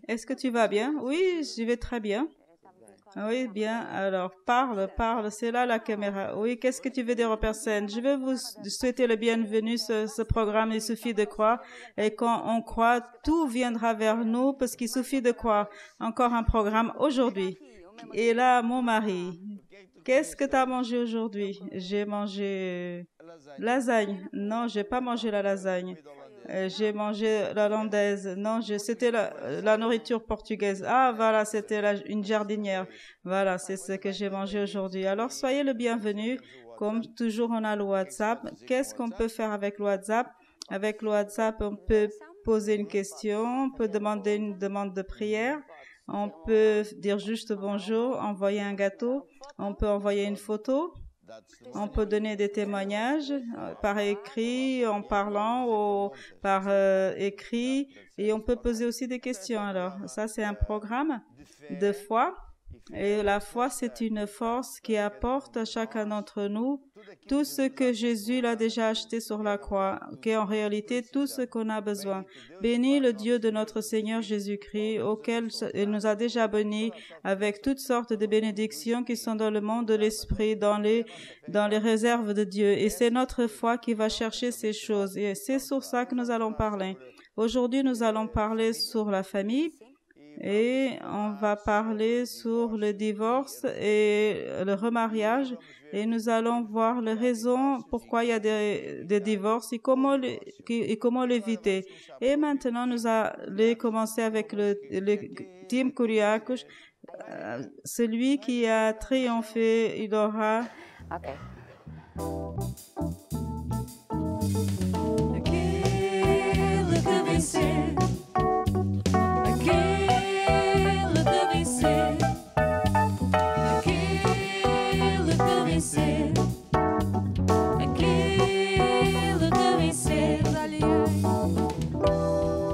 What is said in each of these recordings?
Est-ce que tu vas bien? Oui, je vais très bien. Oui, bien. Alors, parle. C'est là la caméra. Oui, qu'est-ce que tu veux dire aux personnes? Je veux vous souhaiter le bienvenu. Ce programme, il suffit de croire. Et quand on croit, tout viendra vers nous parce qu'il suffit de croire. Encore un programme aujourd'hui. Et là, mon mari, qu'est-ce que tu as mangé aujourd'hui? J'ai mangé lasagne. Non, j'ai pas mangé la lasagne. J'ai mangé la landaise. Non, c'était la nourriture portugaise. Ah, voilà, c'était une jardinière. Voilà, c'est ce que j'ai mangé aujourd'hui. Alors, soyez le bienvenu. Comme toujours, on a le WhatsApp. Qu'est-ce qu'on peut faire avec le WhatsApp? Avec le WhatsApp, on peut poser une question, on peut demander une demande de prière, on peut dire juste bonjour, envoyer un gâteau, on peut envoyer une photo. On peut donner des témoignages par écrit, en parlant ou par écrit, et on peut poser aussi des questions. Alors, ça, c'est un programme de foi. Et la foi, c'est une force qui apporte à chacun d'entre nous tout ce que Jésus l'a déjà acheté sur la croix, qui est en réalité tout ce qu'on a besoin. Bénis le Dieu de notre Seigneur Jésus-Christ, auquel il nous a déjà bénis avec toutes sortes de bénédictions qui sont dans le monde de l'esprit, dans les réserves de Dieu. Et c'est notre foi qui va chercher ces choses. Et c'est sur ça que nous allons parler. Aujourd'hui, nous allons parler sur la famille. Et on va parler sur le divorce et le remariage et nous allons voir les raisons pourquoi il y a des divorces et comment l'éviter. Et maintenant, nous allons commencer avec le Tim Kuriakouche. Celui qui a triomphé, il aura... Okay.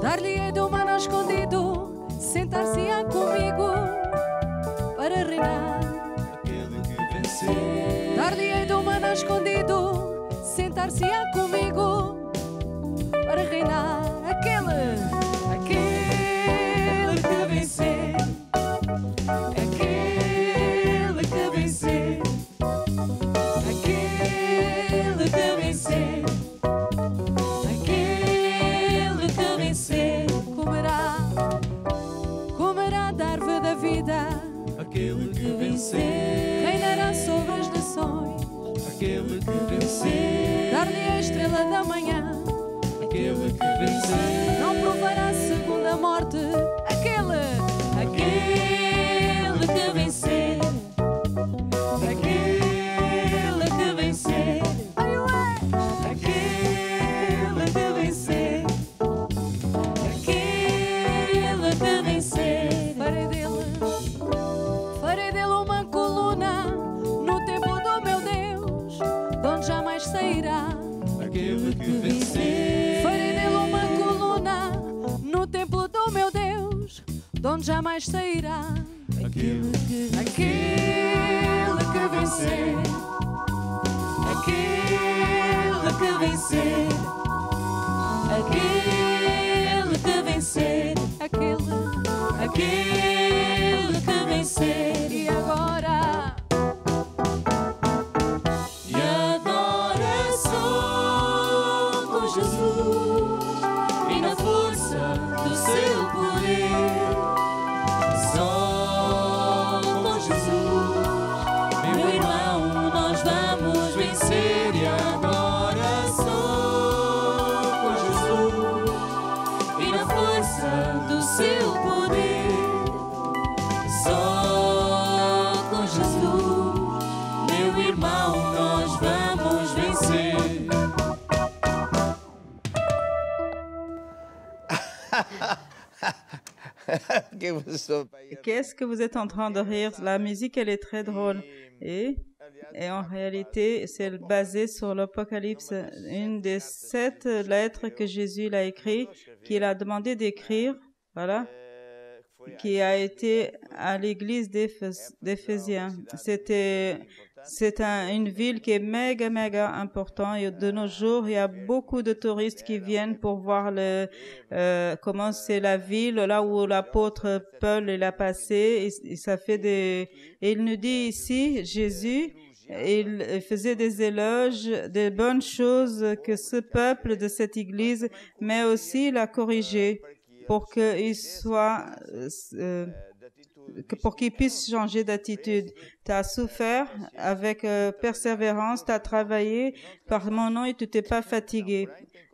Dar-lhe do mano escondido, sentar-se-á comigo para reinar. Aquele que vencer. Dar-lhe do mano escondido, sentar-se-á comigo para reinar. Aquele que vencer. Aquele que vencer. Aquele que vencer. Aquele que vencer comerá da árvore da vida. Aquele que vencer. Reinará sobre as nações. Aquele que vencer. Dar-lhe a estrela da manhã. Aquele que vencer. Não provará a segunda morte. Aquele que vencer. Aquele que vencer. Ai, ué. Aquele que vencer. Aquele que vencer. Farei dele uma coluna no templo do meu Deus, de onde jamais sairá. Aquele que vencer. Farei dele uma coluna no templo do meu Deus, de onde jamais sairá. Aquele que vencer. Aquele que vencer. Aquele que vencer. Aquele que vencer. E agora sou com Jesus e na força do seu poder. Só com Jesus, meu irmão, nós vamos vencer. E agora sou com Jesus e na força do seu poder. Só com Jesus, meu irmão, nós vamos vencer. Qu'est-ce que vous êtes en train de rire? La musique, elle est très drôle. Et en réalité, c'est basé sur l'Apocalypse, une des 7 lettres que Jésus a écrites, qu'il a demandé d'écrire. Voilà. qui a été à l'église d'Éphésiens. C'est une ville qui est méga importante. Et de nos jours, il y a beaucoup de touristes qui viennent pour voir comment c'est la ville, là où l'apôtre Paul il a passé. Et il nous dit ici, Jésus, il faisait des éloges, des bonnes choses que ce peuple de cette église, mais aussi l'a corrigé pour qu'il soit, pour qu'il puisse changer d'attitude. Tu as souffert avec persévérance, tu as travaillé par mon nom et tu t'es pas fatigué.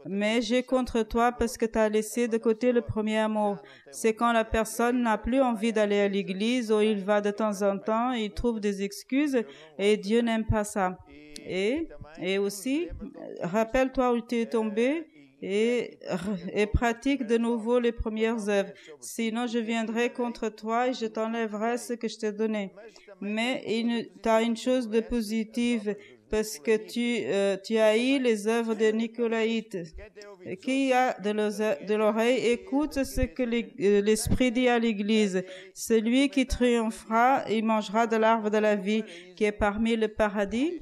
Mais j'ai contre toi parce que tu as laissé de côté le premier amour. C'est quand la personne n'a plus envie d'aller à l'église ou il va de temps en temps, il trouve des excuses et Dieu n'aime pas ça. Et aussi, rappelle-toi où tu es tombé et pratique de nouveau les premières œuvres. Sinon, je viendrai contre toi et je t'enlèverai ce que je t'ai donné. Mais tu as une chose de positive parce que tu haïs les œuvres des Nicolaïtes. Qui a de l'oreille, écoute ce que l'Esprit dit à l'Église. Celui qui triomphera, il mangera de l'arbre de la vie qui est parmi le paradis.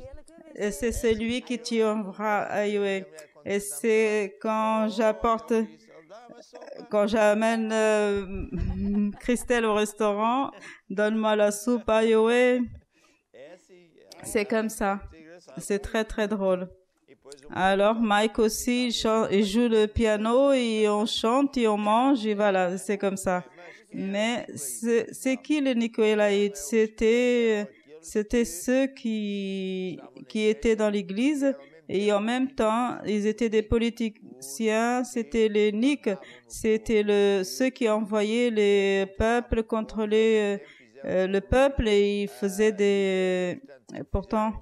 Et c'est celui qui triomphera à Yahweh. Et c'est quand j'amène Christelle au restaurant, donne-moi la soupe à Yahweh. C'est comme ça. C'est très, très drôle. Alors, Mike aussi, il joue le piano et on chante et on mange et voilà, c'est comme ça. Mais c'est qui les Nicolaïtes? C'était ceux qui étaient dans l'église et en même temps, ils étaient des politiciens, c'était les Niques, c'était ceux qui envoyaient les peuples contrôler le peuple et ils faisaient pourtant,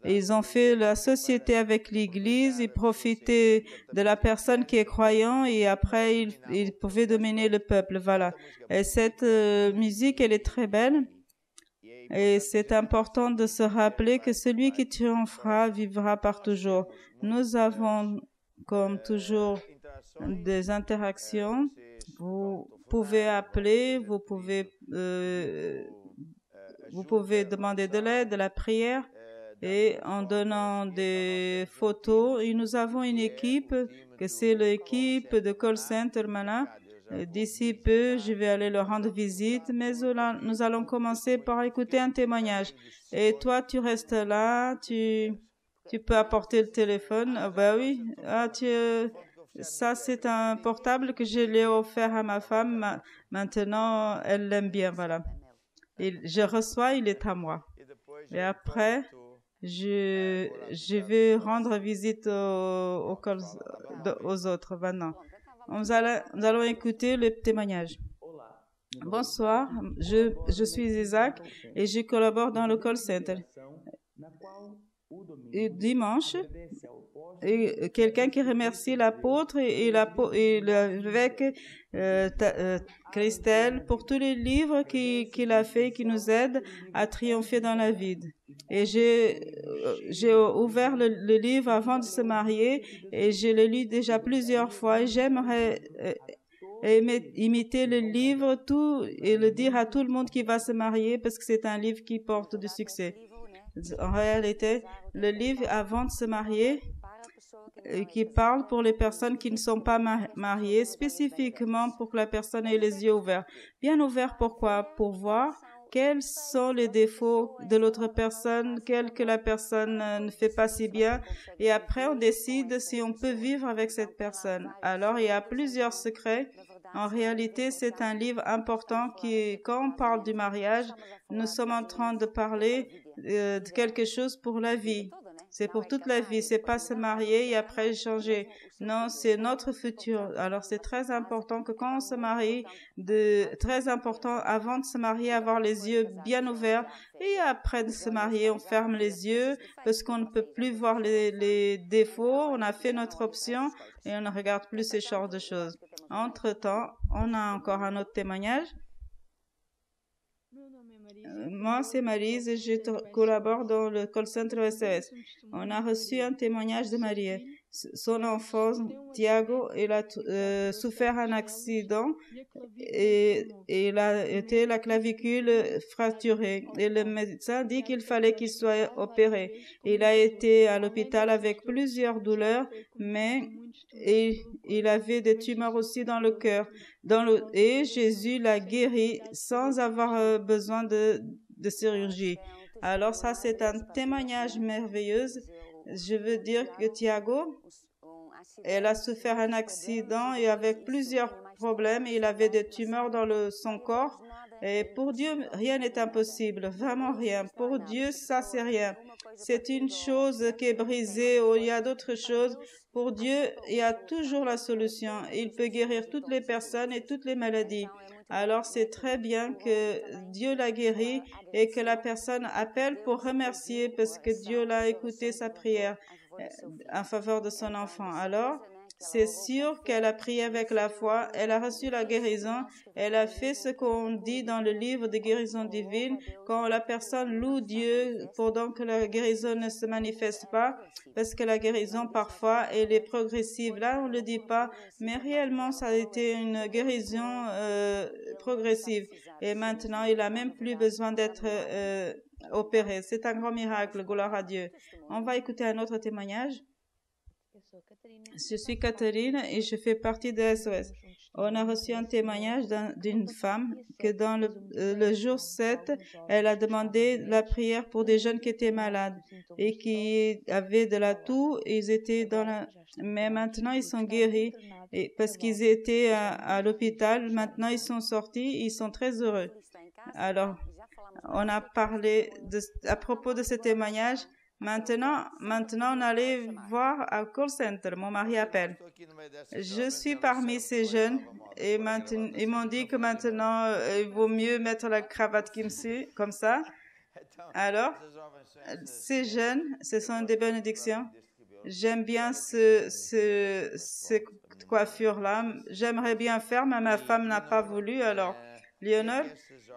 ils ont fait la société avec l'Église, ils profitaient de la personne qui est croyant et après ils pouvaient dominer le peuple. Voilà. Et cette musique, elle est très belle. Et c'est important de se rappeler que celui qui triomphera vivra par toujours. Nous avons, comme toujours, des interactions. Vous pouvez appeler, vous pouvez demander de l'aide, de la prière et en donnant des photos. Et nous avons une équipe, que c'est l'équipe de Call Center Mana. D'ici peu, je vais aller leur rendre visite, mais nous allons commencer par écouter un témoignage. Et toi, tu restes là, tu peux apporter le téléphone. Ah, bah oui, ça c'est un portable que je l'ai offert à ma femme. Maintenant, elle l'aime bien, voilà. Et je reçois, il est à moi. Et après, je vais rendre visite aux autres maintenant. Nous allons écouter le témoignage. Bonsoir, je suis Isaac et je collabore dans le call center. Et dimanche, quelqu'un qui remercie l'apôtre et l'évêque Christelle pour tous les livres qu'il a fait, qui nous aident à triompher dans la vie. Et j'ai ouvert le livre avant de se marier et je l'ai lu déjà plusieurs fois et j'aimerais imiter le livre et le dire à tout le monde qui va se marier parce que c'est un livre qui porte du succès. En réalité, le livre avant de se marier qui parle pour les personnes qui ne sont pas mariées, spécifiquement pour que la personne ait les yeux ouverts. Bien ouverts, pourquoi? Pour voir quels sont les défauts de l'autre personne, que la personne ne fait pas si bien. Et après, on décide si on peut vivre avec cette personne. Alors, il y a plusieurs secrets. En réalité, c'est un livre important quand on parle du mariage, nous sommes en train de parler de quelque chose pour la vie. C'est pour toute la vie. C'est pas se marier et après changer. Non, c'est notre futur. Alors, c'est très important que quand on se marie, très important avant de se marier, avoir les yeux bien ouverts et après de se marier, on ferme les yeux parce qu'on ne peut plus voir les défauts. On a fait notre option et on ne regarde plus ces genres de choses. Entre-temps, on a encore un autre témoignage. Moi, c'est Maryse et je collabore dans le call center SOS. On a reçu un témoignage de Marie. son enfant, Tiago, il a souffert un accident et il a été la clavicule fracturée. Et le médecin dit qu'il fallait qu'il soit opéré. Il a été à l'hôpital avec plusieurs douleurs, mais il avait des tumeurs aussi dans le cœur. Et Jésus l'a guéri sans avoir besoin de chirurgie. Alors ça, c'est un témoignage merveilleux. Je veux dire que Tiago, elle a souffert un accident et avec plusieurs problèmes. Il avait des tumeurs dans son corps. Et pour Dieu, rien n'est impossible. Vraiment rien. Pour Dieu, ça, c'est rien. C'est une chose qui est brisée ou il y a d'autres choses. Pour Dieu, il y a toujours la solution. Il peut guérir toutes les personnes et toutes les maladies. Alors, c'est très bien que Dieu l'a guéri et que la personne appelle pour remercier parce que Dieu l'a écouté sa prière en faveur de son enfant. Alors, c'est sûr qu'elle a prié avec la foi, elle a reçu la guérison, elle a fait ce qu'on dit dans le livre de guérison divine, quand la personne loue Dieu pendant que la guérison ne se manifeste pas, parce que la guérison parfois elle est progressive. Là, on ne le dit pas, mais réellement ça a été une guérison progressive. Et maintenant, il n'a même plus besoin d'être opéré. C'est un grand miracle, gloire à Dieu. On va écouter un autre témoignage. Je suis Catherine et je fais partie de SOS. On a reçu un témoignage d'une femme que dans le jour 7, elle a demandé la prière pour des jeunes qui étaient malades et qui avaient de la toux. Mais maintenant, ils sont guéris parce qu'ils étaient à l'hôpital. Maintenant, ils sont sortis. Ils sont très heureux. Alors, on a parlé à propos de ce témoignage. Maintenant, on allait voir à call center. Mon mari appelle. Je suis parmi ces jeunes et maintenant, ils m'ont dit que maintenant, il vaut mieux mettre la cravate comme ça. Alors, ces jeunes, ce sont des bénédictions. J'aime bien cette coiffure-là. J'aimerais bien faire, mais ma femme n'a pas voulu. Alors, Lionel,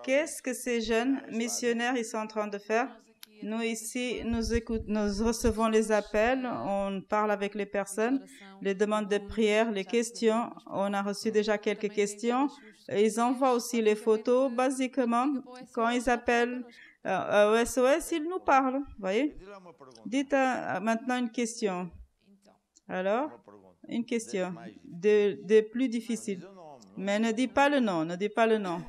qu'est-ce que ces jeunes missionnaires ils sont en train de faire? Nous ici, nous recevons les appels, on parle avec les personnes, les demandes de prière, les questions. On a reçu déjà quelques questions. Ils envoient aussi les photos. Basiquement, quand ils appellent au SOS, ils nous parlent. Voyez? Dites maintenant une question. Alors, une question des plus difficiles. Mais ne dis pas le nom, ne dis pas le nom.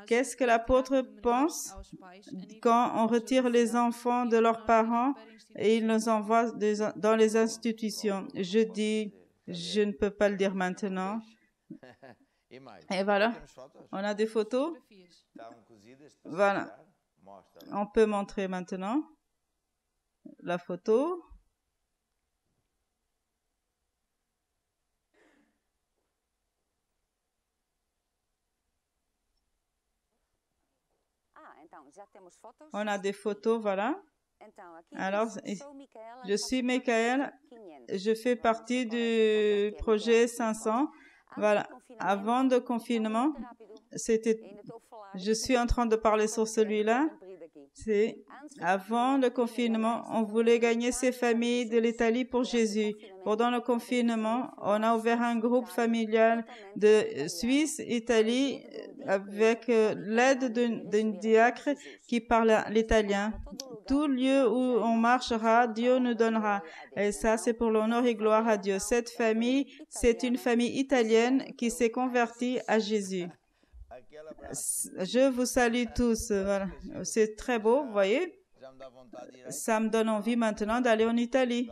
Qu'est-ce que l'apôtre pense quand on retire les enfants de leurs parents et il les envoie dans les institutions? Je dis, je ne peux pas le dire maintenant. Et voilà, on a des photos. Voilà, on peut montrer maintenant la photo. On a des photos, voilà. Alors, je suis Michael, je fais partie du projet 500. Voilà, avant le confinement, je suis en train de parler sur celui-là. C'est avant le confinement, on voulait gagner ces familles de l'Italie pour Jésus. Pendant le confinement, on a ouvert un groupe familial de Suisse, Italie, avec l'aide d'un diacre qui parle l'italien. Tout lieu où on marchera, Dieu nous donnera. Et ça, c'est pour l'honneur et gloire à Dieu. Cette famille, c'est une famille italienne qui s'est convertie à Jésus. Je vous salue tous. Voilà. C'est très beau, vous voyez. Ça me donne envie maintenant d'aller en Italie,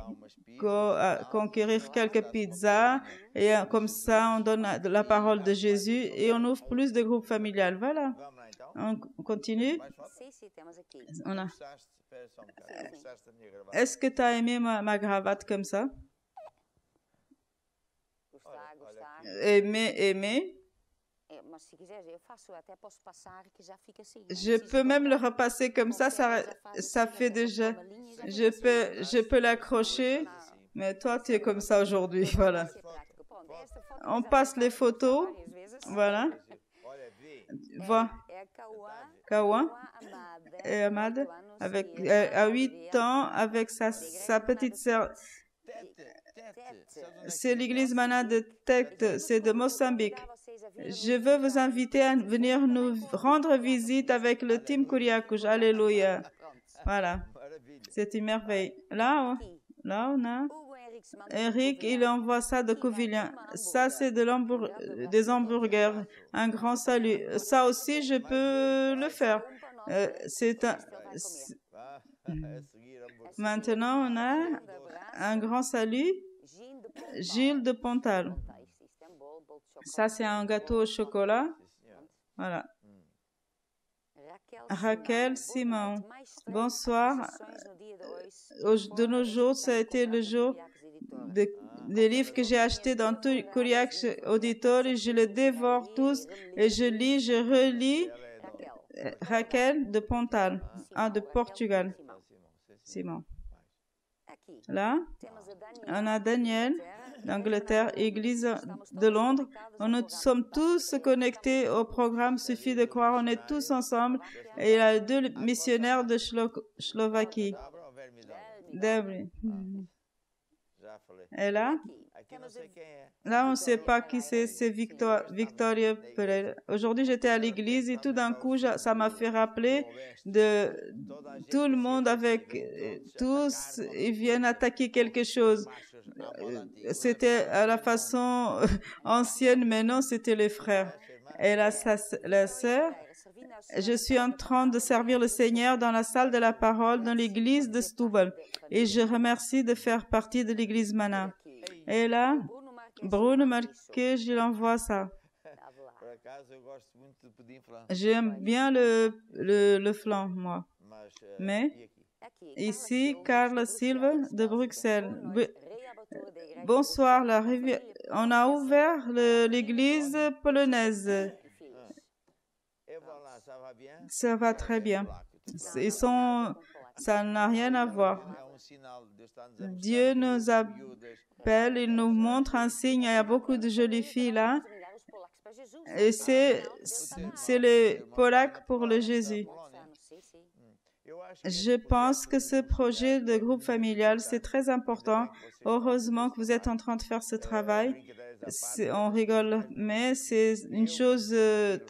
conquérir quelques pizzas et comme ça on donne la parole de Jésus et on ouvre plus de groupes familiales. Voilà. On continue. Est-ce que tu as aimé ma cravate comme ça? Aimer. Je peux même le repasser comme ça fait déjà. Je peux l'accrocher, mais toi, tu es comme ça aujourd'hui, voilà. On passe les photos, voilà. Voilà. Kawa et Ahmad, à 8 ans, avec sa petite sœur. C'est l'église Mana de Tete, c'est de Mozambique. Je veux vous inviter à venir nous rendre visite avec le team Kuriakush. Alléluia. Voilà. C'est une merveille. Là, on a Eric, il envoie ça de Couvillien. Ça, c'est des hamburgers. Un grand salut. Ça aussi, je peux le faire. Maintenant, on a un grand salut. Gilles de Pontal. Ça, c'est un gâteau au chocolat. Voilà. Raquel Simon. Bonsoir. De nos jours, ça a été le jour des livres que j'ai achetés dans tout Kuriak Auditor et je les dévore tous et je lis, je relis. Raquel de Pontal, de Portugal. Simon. Là, on a Daniel d'Angleterre, Église de Londres. Nous sommes tous connectés au programme Suffit de croire. On est tous ensemble. Et il y a 2 missionnaires de Slovaquie. Et là, on ne sait pas qui c'est. C'est Victoria Pereira. Aujourd'hui, j'étais à l'église et tout d'un coup, ça m'a fait rappeler de tout le monde avec tous. Ils viennent attaquer quelque chose. C'était à la façon ancienne, mais non, c'était les frères. Et la sœur, je suis en train de servir le Seigneur dans la salle de la parole dans l'église de Stubble. Et je remercie de faire partie de l'église Mana. Et là, Bruno Marquez, je l'envoie ça. J'aime bien le flan, moi. Mais ici, Carla Silva de Bruxelles. Bonsoir, on a ouvert l'église polonaise. Ça va très bien. Ça n'a rien à voir. Dieu nous appelle, il nous montre un signe. Il y a beaucoup de jolies filles là. Et c'est les Polacs pour le Jésus. Je pense que ce projet de groupe familial, c'est très important. Heureusement que vous êtes en train de faire ce travail. On rigole, mais c'est une chose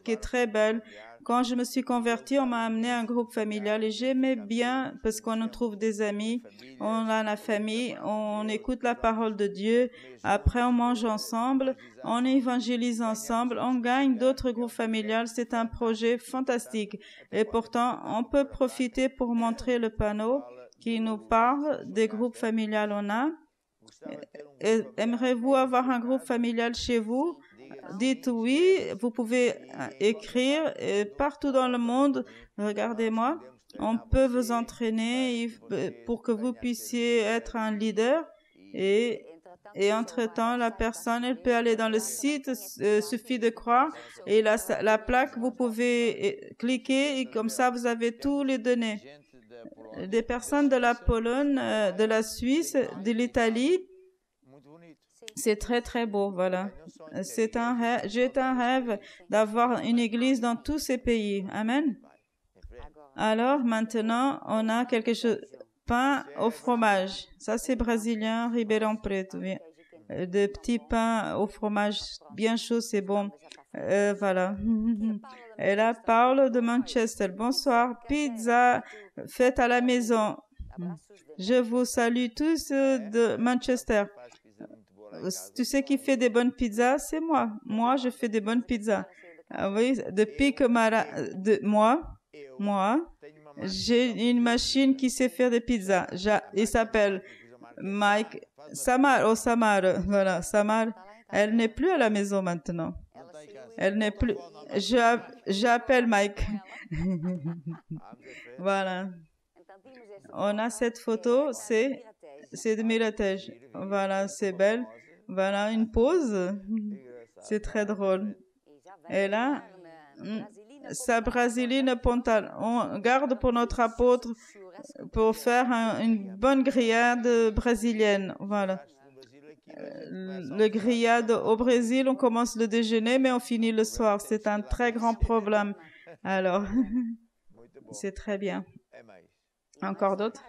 qui est très belle. Quand je me suis convertie, on m'a amené à un groupe familial et j'aimais bien parce qu'on nous trouve des amis, on a la famille, on écoute la parole de Dieu, après on mange ensemble, on évangélise ensemble, on gagne d'autres groupes familiales. C'est un projet fantastique et pourtant on peut profiter pour montrer le panneau qui nous parle des groupes familiales on a. Aimeriez-vous avoir un groupe familial chez vous? Dites oui, vous pouvez écrire et partout dans le monde, regardez-moi, on peut vous entraîner pour que vous puissiez être un leader et entre-temps, la personne, elle peut aller dans le site, suffit de croire et la plaque, vous pouvez cliquer et comme ça, vous avez tous les données. Des personnes de la Pologne, de la Suisse, de l'Italie, c'est très, très beau, voilà. J'ai un rêve d'avoir une église dans tous ces pays. Amen. Alors, maintenant, on a quelque chose. Pain au fromage. Ça, c'est brésilien, Ribeirão Preto. Des petits pains au fromage bien chaud, c'est bon. Voilà. Et là, Paul de Manchester. Bonsoir. Pizza faite à la maison. Je vous salue tous de Manchester. Tu sais qui fait des bonnes pizzas? C'est moi. Moi, je fais des bonnes pizzas. Ah oui, depuis que moi, j'ai une machine qui sait faire des pizzas. Il s'appelle Mike Samar. Oh, Samar. Voilà, Samar. Elle n'est plus à la maison maintenant. Elle n'est plus. J'appelle Mike. Voilà. On a cette photo, c'est de Miratej. Voilà, c'est belle. Voilà, une pause. C'est très drôle. Et là, sa brasiline Pontal. On garde pour notre apôtre pour faire une bonne grillade brésilienne. Voilà. Le grillade au Brésil, on commence le déjeuner, mais on finit le soir. C'est un très grand problème. Alors, c'est très bien. Encore d'autres?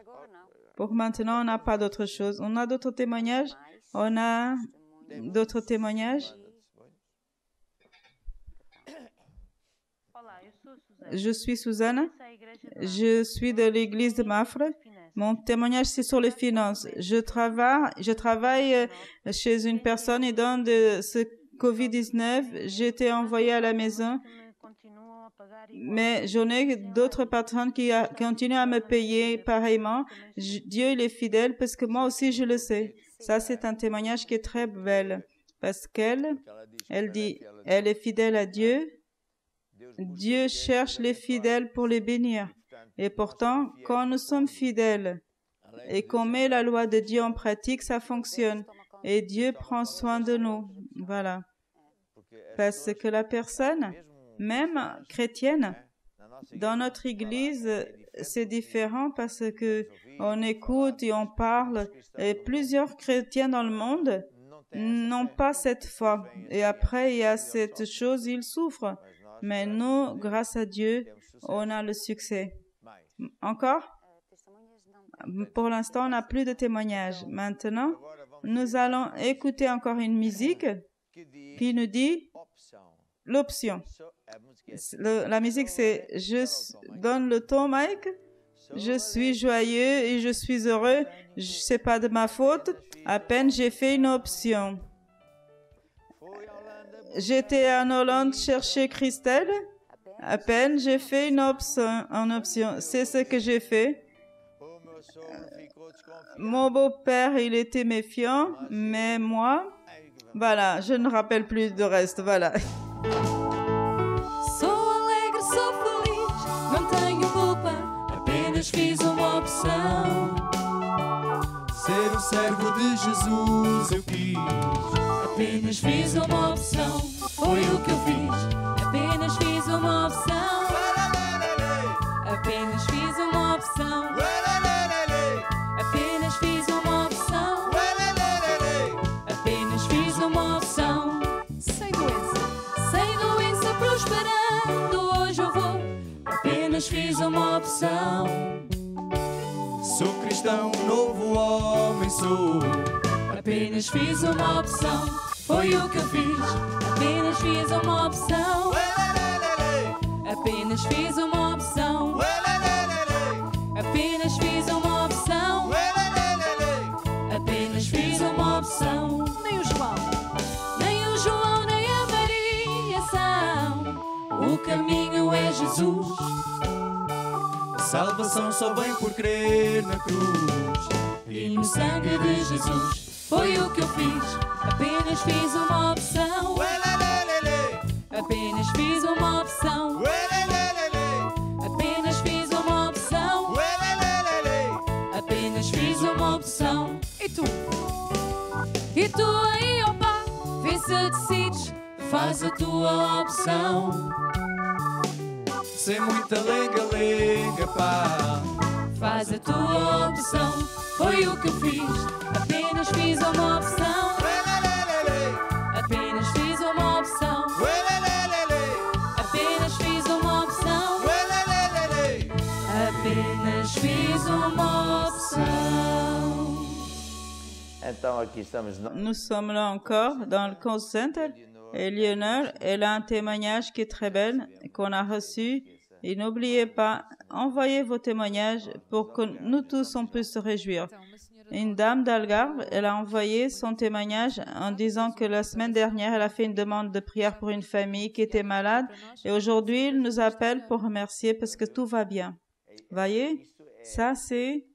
Pour maintenant, on n'a pas d'autre chose. On a d'autres témoignages? On a d'autres témoignages? Je suis Suzanne. Je suis de l'église de Mafre. Mon témoignage, c'est sur les finances. Je travaille chez une personne et dans ce COVID-19, j'ai été envoyée à la maison. Mais j'en ai d'autres personnes qui continuent à me payer pareillement. Dieu, il est fidèle parce que moi aussi, je le sais. Ça, c'est un témoignage qui est très belle parce qu'elle dit, elle est fidèle à Dieu. Dieu cherche les fidèles pour les bénir. Et pourtant, quand nous sommes fidèles et qu'on met la loi de Dieu en pratique, ça fonctionne. Et Dieu prend soin de nous. Voilà. Parce que la personne, même chrétienne, dans notre église, c'est différent parce que on écoute et on parle. Et plusieurs chrétiens dans le monde n'ont pas cette foi. Et après, il y a cette chose, ils souffrent. Mais nous, grâce à Dieu, on a le succès. Encore? Pour l'instant, on n'a plus de témoignages. Maintenant, nous allons écouter encore une musique qui nous dit l'option. La musique, c'est « Je donne le ton, Mike. Je suis joyeux et je suis heureux. C'est pas de ma faute. À peine j'ai fait une option. J'étais en Hollande chercher Christelle. À peine j'ai fait une option. C'est ce que j'ai fait. Mon beau-père, il était méfiant, mais moi, voilà, je ne rappelle plus de reste, voilà. Sou alegre, sou feliz, não tenho culpa, apenas fiz uma opção. Ser servo de Jesus eu quis. Apenas fiz uma opção, foi o que eu fiz. Apenas fiz uma opção. Apenas fiz uma opção. Apenas fiz uma opção. Apenas fiz uma opção. Sem doença prosperando, hoje eu vou. Apenas fiz uma opção. Sou cristão, novo homem sou. Apenas fiz uma opção, foi o que eu fiz. Apenas fiz uma opção. Apenas fiz uma opção. Apenas fiz uma opção. Apenas fiz uma opção. Nem o João, nem a Maria são. O caminho é Jesus. A salvação só vem por crer na cruz. E no sangue de Jesus. Foi o que eu fiz, apenas fiz uma opção. Apenas fiz uma opção. Apenas fiz uma opção. Apenas fiz uma opção. E tu? E tu aí, opa, vê se decides, faz a tua opção. Sem muita lenga-lenga, pá. Faz a tua opção. Foi o que eu fiz, apenas fiz uma opção. Apenas fiz uma opção. Apenas fiz uma opção. Apenas fiz uma opção. Então aqui estamos. Nous sommes là encore dans le call center. Et Lionel, elle a un témoignage qui est très belle, qu'on a reçu. Et n'oubliez pas, envoyez vos témoignages pour que nous tous on puisse se réjouir. Une dame d'Algarve, elle a envoyé son témoignage en disant que la semaine dernière, elle a fait une demande de prière pour une famille qui était malade. Et aujourd'hui, elle nous appelle pour remercier parce que tout va bien. Voyez, ça c'est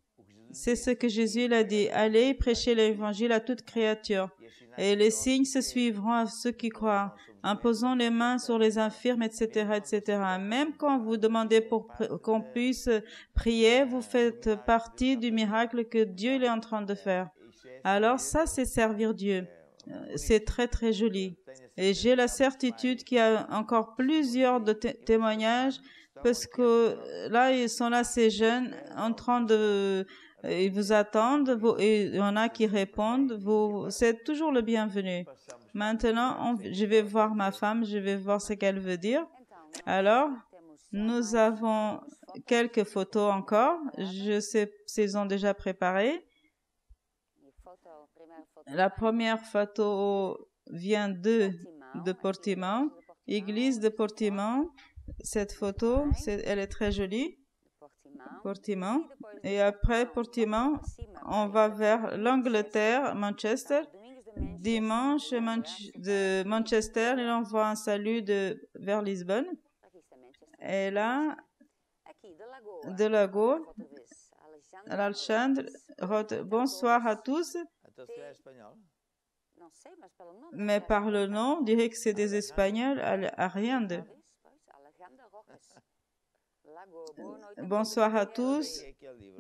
ce que Jésus il a dit. Allez prêcher l'évangile à toute créature. Et les signes se suivront à ceux qui croient. Imposons les mains sur les infirmes, etc., etc. Même quand vous demandez pour qu'on puisse prier, vous faites partie du miracle que Dieu est en train de faire. Alors ça, c'est servir Dieu. C'est très, très joli. Et j'ai la certitude qu'il y a encore plusieurs de témoignages parce que là, ils sont là, ces jeunes, en train de... Ils vous attendent, il y en a qui répondent, c'est toujours le bienvenu. Maintenant, je vais voir ma femme, je vais voir ce qu'elle veut dire. Alors, nous avons quelques photos encore. Je sais s'ils ont déjà préparé. La première photo vient de Portimão, église de Portimão. Cette photo, elle est très jolie. Portimão. Et après Portimão, on va vers l'Angleterre, Manchester. Dimanche de Manchester, il envoie un salut vers Lisbonne. Et là, de Lagoa, Alexandre, bonsoir à tous. Mais par le nom, on dirait que c'est des Espagnols, à rien de. Bonsoir à tous.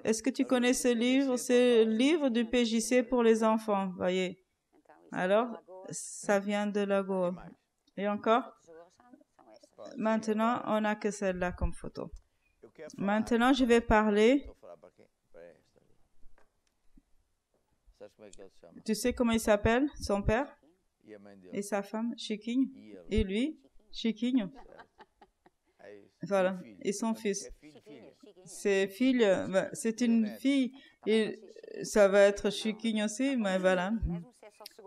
Est-ce que tu connais ce livre? C'est le livre du PJC pour les enfants, voyez. Alors, ça vient de Lagoa. Et encore? Maintenant, on n'a que celle-là comme photo. Maintenant, je vais parler. Tu sais comment il s'appelle, son père et sa femme, Chiquinho, et lui, Chiquinho. Voilà, et son fils. C'est une fille, et ça va être Chiquinho aussi, mais voilà.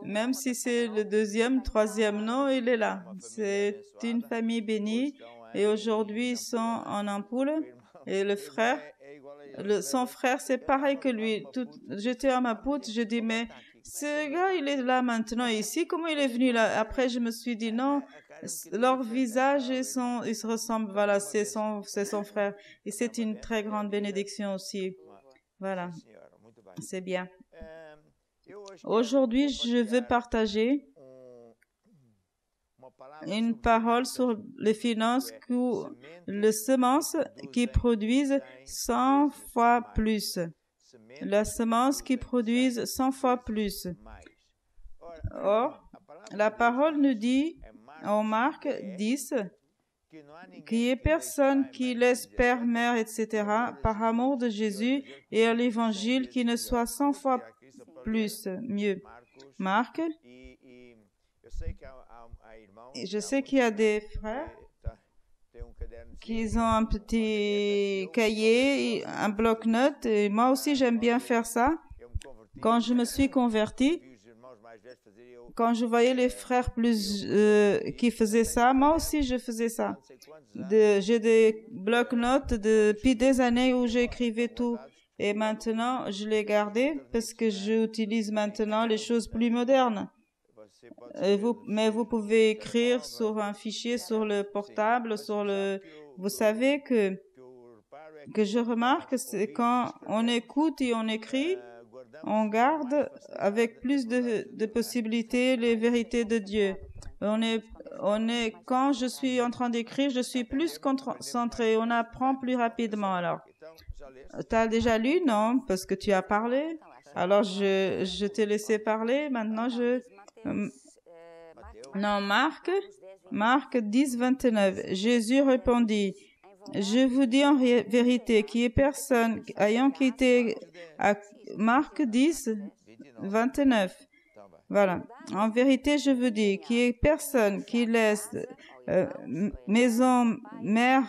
Même si c'est le deuxième, troisième nom, il est là. C'est une famille bénie, et aujourd'hui, ils sont en ampoule, et le frère, son frère, c'est pareil que lui. J'étais à Maputo, je dis, mais ce gars, il est là maintenant ici, comment il est venu là? Après, je me suis dit, non, leur visage, ils se ressemblent, voilà, c'est son frère. Et c'est une très grande bénédiction aussi. Voilà, c'est bien. Aujourd'hui, je veux partager une parole sur les finances, les semences qui produisent 100 fois plus. La semence qui produisent 100 fois plus. Or, la parole nous dit, en Marc 10, qu'il n'y ait personne qui laisse père, mère, etc., par amour de Jésus et à l'évangile qui ne soit 100 fois plus mieux. Marc, je sais qu'il y a des frères qui ont un petit cahier, un bloc-notes, et moi aussi j'aime bien faire ça. Quand je me suis converti, quand je voyais les frères qui faisaient ça, moi aussi je faisais ça. J'ai des bloc-notes depuis des années où j'écrivais tout. Et maintenant, je l'ai gardé parce que j'utilise maintenant les choses plus modernes. Mais vous pouvez écrire sur un fichier, sur le portable, Vous savez que je remarque, c'est quand on écoute et on écrit, on garde avec plus de possibilités les vérités de Dieu. Quand je suis en train d'écrire, je suis plus concentré, on apprend plus rapidement alors. Tu as déjà lu? Non, parce que tu as parlé. Alors, je t'ai laissé parler. Maintenant, non, Marc 10, 29. Jésus répondit, « Je vous dis en vérité qu'il n'y ait personne ayant quitté... » Marc 10, 29. Voilà. En vérité, je vous dis qu'il n'y ait personne qui laisse maison, mère,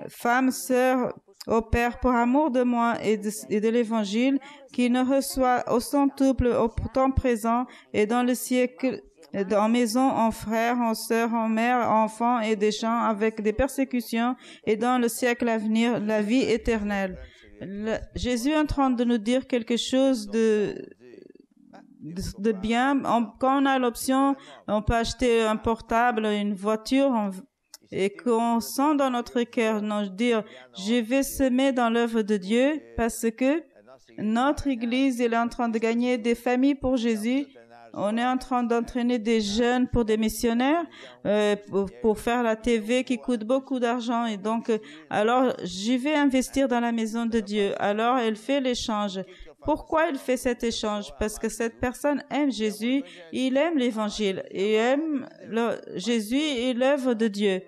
femme, sœur, au Père, pour amour de moi et de l'Évangile, qui ne reçoit au centuple au temps présent et dans le siècle, en maison, en frère, en sœur, en mère, en enfant et des gens avec des persécutions et dans le siècle à venir, la vie éternelle. Jésus est en train de nous dire quelque chose de bien. Quand on a l'option, on peut acheter un portable, une voiture, et qu'on sent dans notre cœur, dire, je vais semer dans l'œuvre de Dieu parce que notre Église est en train de gagner des familles pour Jésus. On est en train d'entraîner des jeunes pour des missionnaires, pour faire la TV qui coûte beaucoup d'argent. Et donc, alors, je vais investir dans la maison de Dieu. Alors, elle fait l'échange. Pourquoi elle fait cet échange? Parce que cette personne aime Jésus, il aime l'Évangile, il aime Jésus et l'œuvre de Dieu.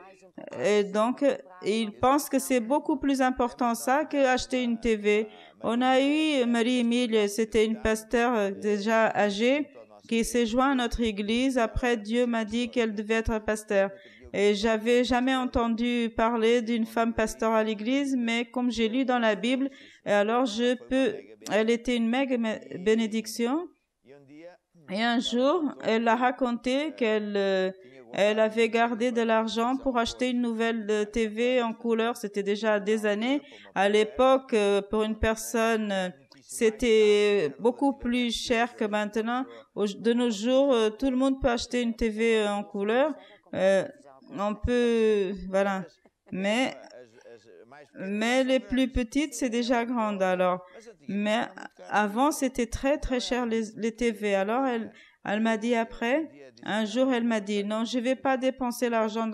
Et donc, il pense que c'est beaucoup plus important ça qu'acheter une TV. On a eu Marie-Émile, c'était une pasteur déjà âgée, qui s'est joint à notre église. Après, Dieu m'a dit qu'elle devait être pasteur. Et j'avais jamais entendu parler d'une femme pasteur à l'église, mais comme j'ai lu dans la Bible, et alors elle était une méga bénédiction. Et un jour, elle a raconté elle avait gardé de l'argent pour acheter une nouvelle TV en couleur. C'était déjà des années. À l'époque, pour une personne, c'était beaucoup plus cher que maintenant. De nos jours, tout le monde peut acheter une TV en couleur. On peut, voilà. Mais les plus petites, c'est déjà grande alors. Mais avant, c'était très, très cher les TV. Alors, elle m'a dit après, un jour, elle m'a dit, non, je vais pas dépenser l'argent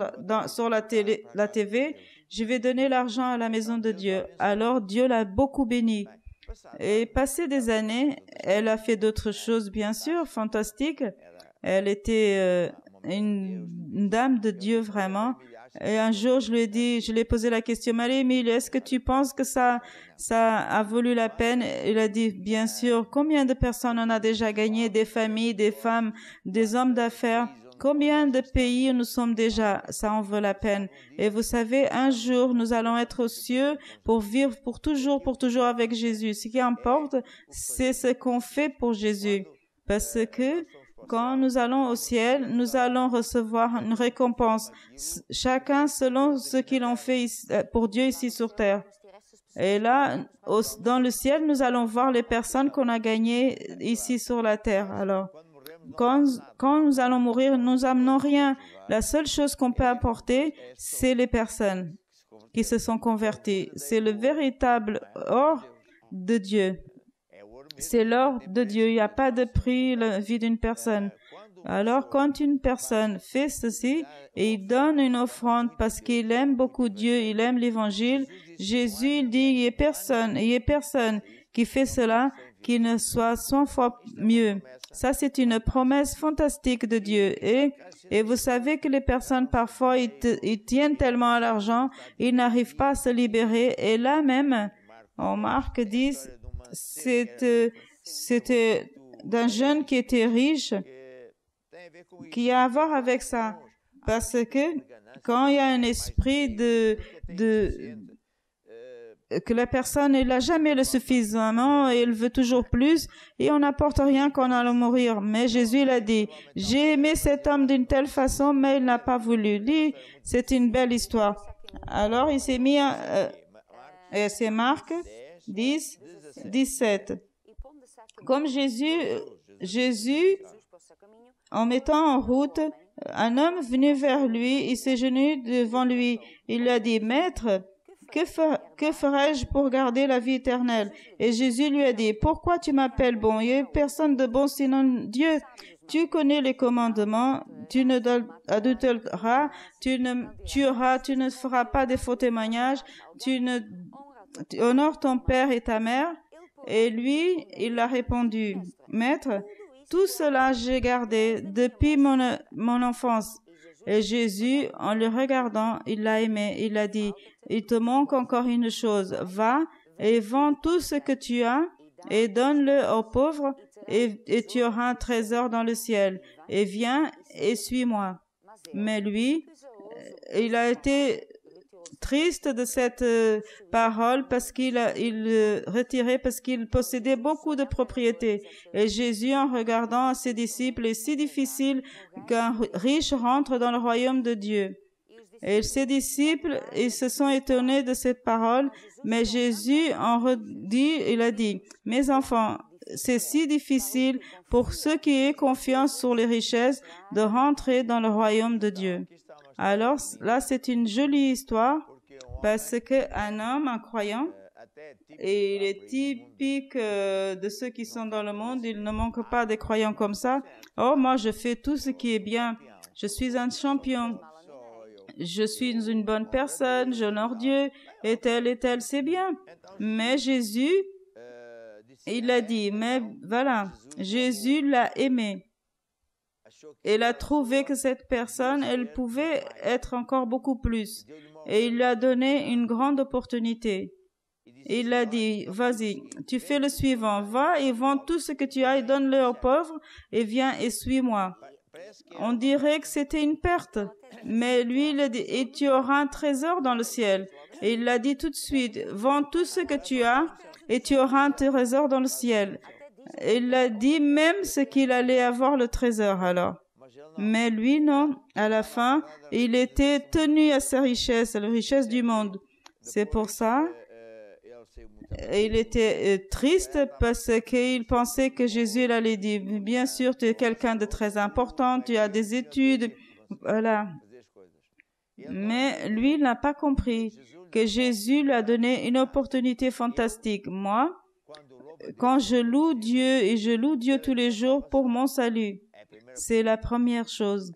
sur la TV, je vais donner l'argent à la maison de Dieu. Alors, Dieu l'a beaucoup bénie. Et passé des années, elle a fait d'autres choses, bien sûr, fantastiques. Elle était une dame de Dieu, vraiment. Et un jour, je lui ai posé la question, Marie-Émile, est-ce que tu penses que ça a valu la peine? Il a dit, bien sûr. Combien de personnes on a déjà gagné? Des familles, des femmes, des hommes d'affaires. Combien de pays nous sommes déjà? Ça en vaut la peine. Et vous savez, un jour, nous allons être aux cieux pour vivre pour toujours avec Jésus. Ce qui importe, c'est ce qu'on fait pour Jésus. Parce que quand nous allons au ciel, nous allons recevoir une récompense, chacun selon ce qu'ils ont fait pour Dieu ici sur terre. Et là, dans le ciel, nous allons voir les personnes qu'on a gagnées ici sur la terre. Alors, quand nous allons mourir, nous n'amenons rien. La seule chose qu'on peut apporter, c'est les personnes qui se sont converties. C'est le véritable or de Dieu. C'est l'or de Dieu. Il n'y a pas de prix la vie d'une personne. Alors, quand une personne fait ceci et il donne une offrande parce qu'il aime beaucoup Dieu, il aime l'Évangile, Jésus il dit, il n'y a personne qui fait cela qui ne soit 100 fois mieux. Ça, c'est une promesse fantastique de Dieu. Et vous savez que les personnes, parfois, ils tiennent tellement à l'argent, ils n'arrivent pas à se libérer. Et là même, en Marc 10, c'était d'un jeune qui était riche, qui a à voir avec ça. Parce que quand il y a un esprit que la personne elle n'a jamais le suffisamment et elle veut toujours plus et on n'apporte rien quand on allait mourir. Mais Jésus il a dit, j'ai aimé cet homme d'une telle façon, mais il n'a pas voulu. Lui, c'est une belle histoire. Alors il s'est mis c'est Marc 10, 17. Comme Jésus, en mettant en route, un homme venu vers lui, il s'est genu devant lui. Il lui a dit, Maître, que ferai-je pour garder la vie éternelle? Et Jésus lui a dit, pourquoi tu m'appelles bon? Il n'y a personne de bon sinon Dieu. Tu connais les commandements, tu ne adultéreras, tu ne tueras, tu ne feras pas de faux témoignages, tu honores ton père et ta mère. Et lui, il a répondu, Maître, tout cela j'ai gardé depuis mon enfance. Et Jésus, en le regardant, il l'a aimé. Il a dit, il te manque encore une chose. Va et vends tout ce que tu as et donne-le aux pauvres et tu auras un trésor dans le ciel. Et viens et suis-moi. Mais lui, il a été triste de cette parole parce qu'il retirait parce qu'il possédait beaucoup de propriétés. Et Jésus, en regardant ses disciples, est si difficile qu'un riche rentre dans le royaume de Dieu. Et ses disciples, ils se sont étonnés de cette parole, mais Jésus il a dit, mes enfants, c'est si difficile pour ceux qui aient confiance sur les richesses de rentrer dans le royaume de Dieu. Alors là, c'est une jolie histoire parce qu'un homme, un croyant, et il est typique de ceux qui sont dans le monde, il ne manque pas de croyants comme ça. Oh, moi, je fais tout ce qui est bien. Je suis un champion. Je suis une bonne personne, j'honore Dieu, et tel, c'est bien. Mais Jésus, il a dit, mais voilà, Jésus l'a aimé. Il a trouvé que cette personne, elle pouvait être encore beaucoup plus. Et il lui a donné une grande opportunité. Il a dit, vas-y, tu fais le suivant, va et vends tout ce que tu as et donne-le aux pauvres et viens et suis-moi. on dirait que c'était une perte. Mais lui, il a dit, et tu auras un trésor dans le ciel. Et il l'a dit tout de suite, vends tout ce que tu as et tu auras un trésor dans le ciel. Et il a dit même ce qu'il allait avoir le trésor alors. Mais lui, non. À la fin, il était tenu à sa richesse, à la richesse du monde. C'est pour ça. Et il était triste parce qu'il pensait que Jésus allait dire, bien sûr, tu es quelqu'un de très important, tu as des études, voilà. Mais lui, il n'a pas compris que Jésus lui a donné une opportunité fantastique. Moi, quand je loue Dieu et je loue Dieu tous les jours pour mon salut, c'est la première chose.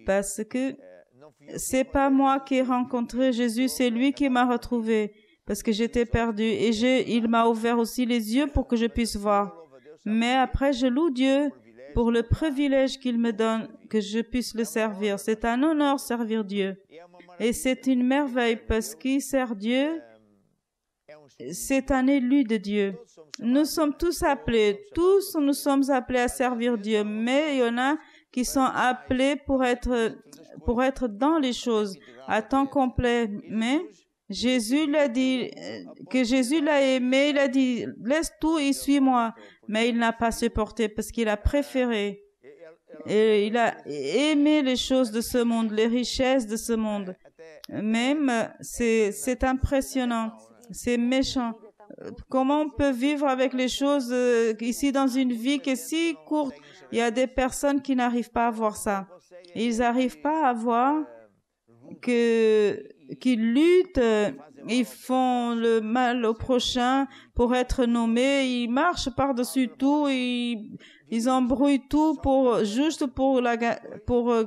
Parce que c'est pas moi qui ai rencontré Jésus, c'est lui qui m'a retrouvé. Parce que j'étais perdu et il m'a ouvert aussi les yeux pour que je puisse voir. Mais après, je loue Dieu pour le privilège qu'il me donne, que je puisse le servir. C'est un honneur servir Dieu. Et c'est une merveille parce qu'il sert Dieu, c'est un élu de Dieu. Nous sommes tous appelés, nous sommes appelés à servir Dieu, mais il y en a qui sont appelés pour être dans les choses à temps complet. Mais Jésus l'a dit, que Jésus l'a aimé, il a dit, laisse tout et suis-moi. Mais il n'a pas supporté parce qu'il a préféré. Et il a aimé les choses de ce monde, les richesses de ce monde. Même, c'est impressionnant, c'est méchant. Comment on peut vivre avec les choses ici dans une vie qui est si courte? Il y a des personnes qui n'arrivent pas à voir ça. Ils n'arrivent pas à voir qu'ils luttent, ils font le mal au prochain pour être nommés, ils marchent par-dessus tout, ils embrouillent tout juste pour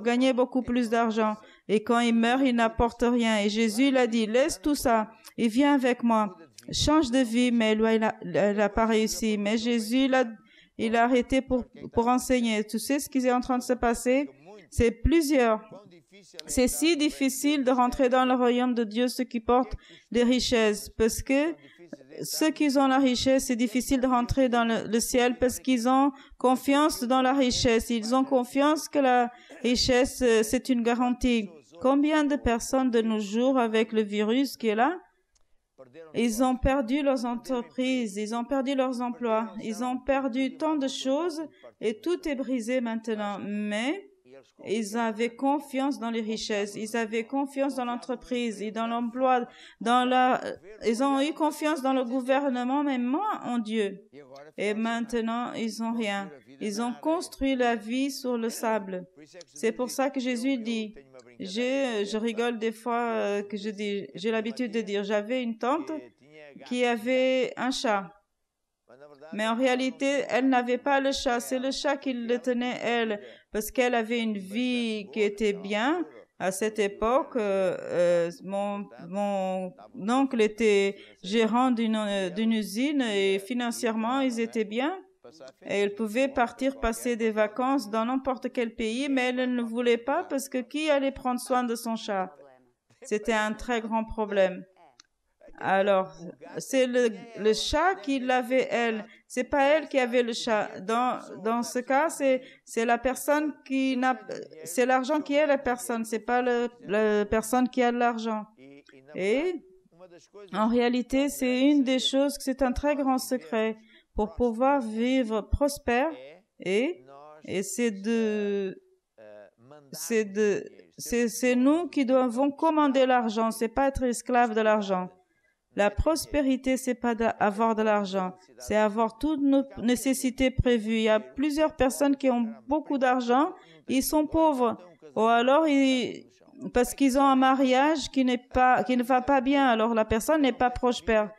gagner beaucoup plus d'argent. Et quand ils meurent, ils n'apportent rien. Et Jésus l'a dit, laisse tout ça et viens avec moi. Change de vie, mais lui, il n'a pas réussi. Mais Jésus, il a arrêté pour enseigner. Tu sais ce qui est en train de se passer? C'est si difficile de rentrer dans le royaume de Dieu, ceux qui portent des richesses, parce que ceux qui ont la richesse, c'est difficile de rentrer dans le ciel parce qu'ils ont confiance dans la richesse. Ils ont confiance que la richesse, c'est une garantie. Combien de personnes de nos jours, avec le virus qui est là, ils ont perdu leurs entreprises, ils ont perdu leurs emplois, ils ont perdu tant de choses et tout est brisé maintenant. Mais ils avaient confiance dans les richesses, ils avaient confiance dans l'entreprise et dans l'emploi, ils ont eu confiance dans le gouvernement, mais moins en Dieu. Et maintenant, ils n'ont rien. Ils ont construit la vie sur le sable. C'est pour ça que Jésus dit, je rigole des fois que j'ai l'habitude de dire, j'avais une tante qui avait un chat. Mais en réalité, elle n'avait pas le chat. C'est le chat qui le tenait, elle, parce qu'elle avait une vie qui était bien. À cette époque, mon oncle était gérant d'une usine et financièrement, ils étaient bien. Et elle pouvait partir passer des vacances dans n'importe quel pays, mais elle ne voulait pas parce que qui allait prendre soin de son chat? C'était un très grand problème. Alors, c'est le chat qui l'avait, elle. C'est pas elle qui avait le chat. Dans ce cas, c'est la personne c'est l'argent qui est la personne. C'est pas la personne qui a de l'argent. Et en réalité, c'est une des choses, c'est un très grand secret pour pouvoir vivre prospère. Et c'est nous qui devons commander l'argent. C'est pas être esclave de l'argent. La prospérité, c'est pas avoir de l'argent, c'est avoir toutes nos nécessités prévues. Il y a plusieurs personnes qui ont beaucoup d'argent, ils sont pauvres. Ou alors, parce qu'ils ont un mariage qui ne va pas bien, alors la personne n'est pas prospère.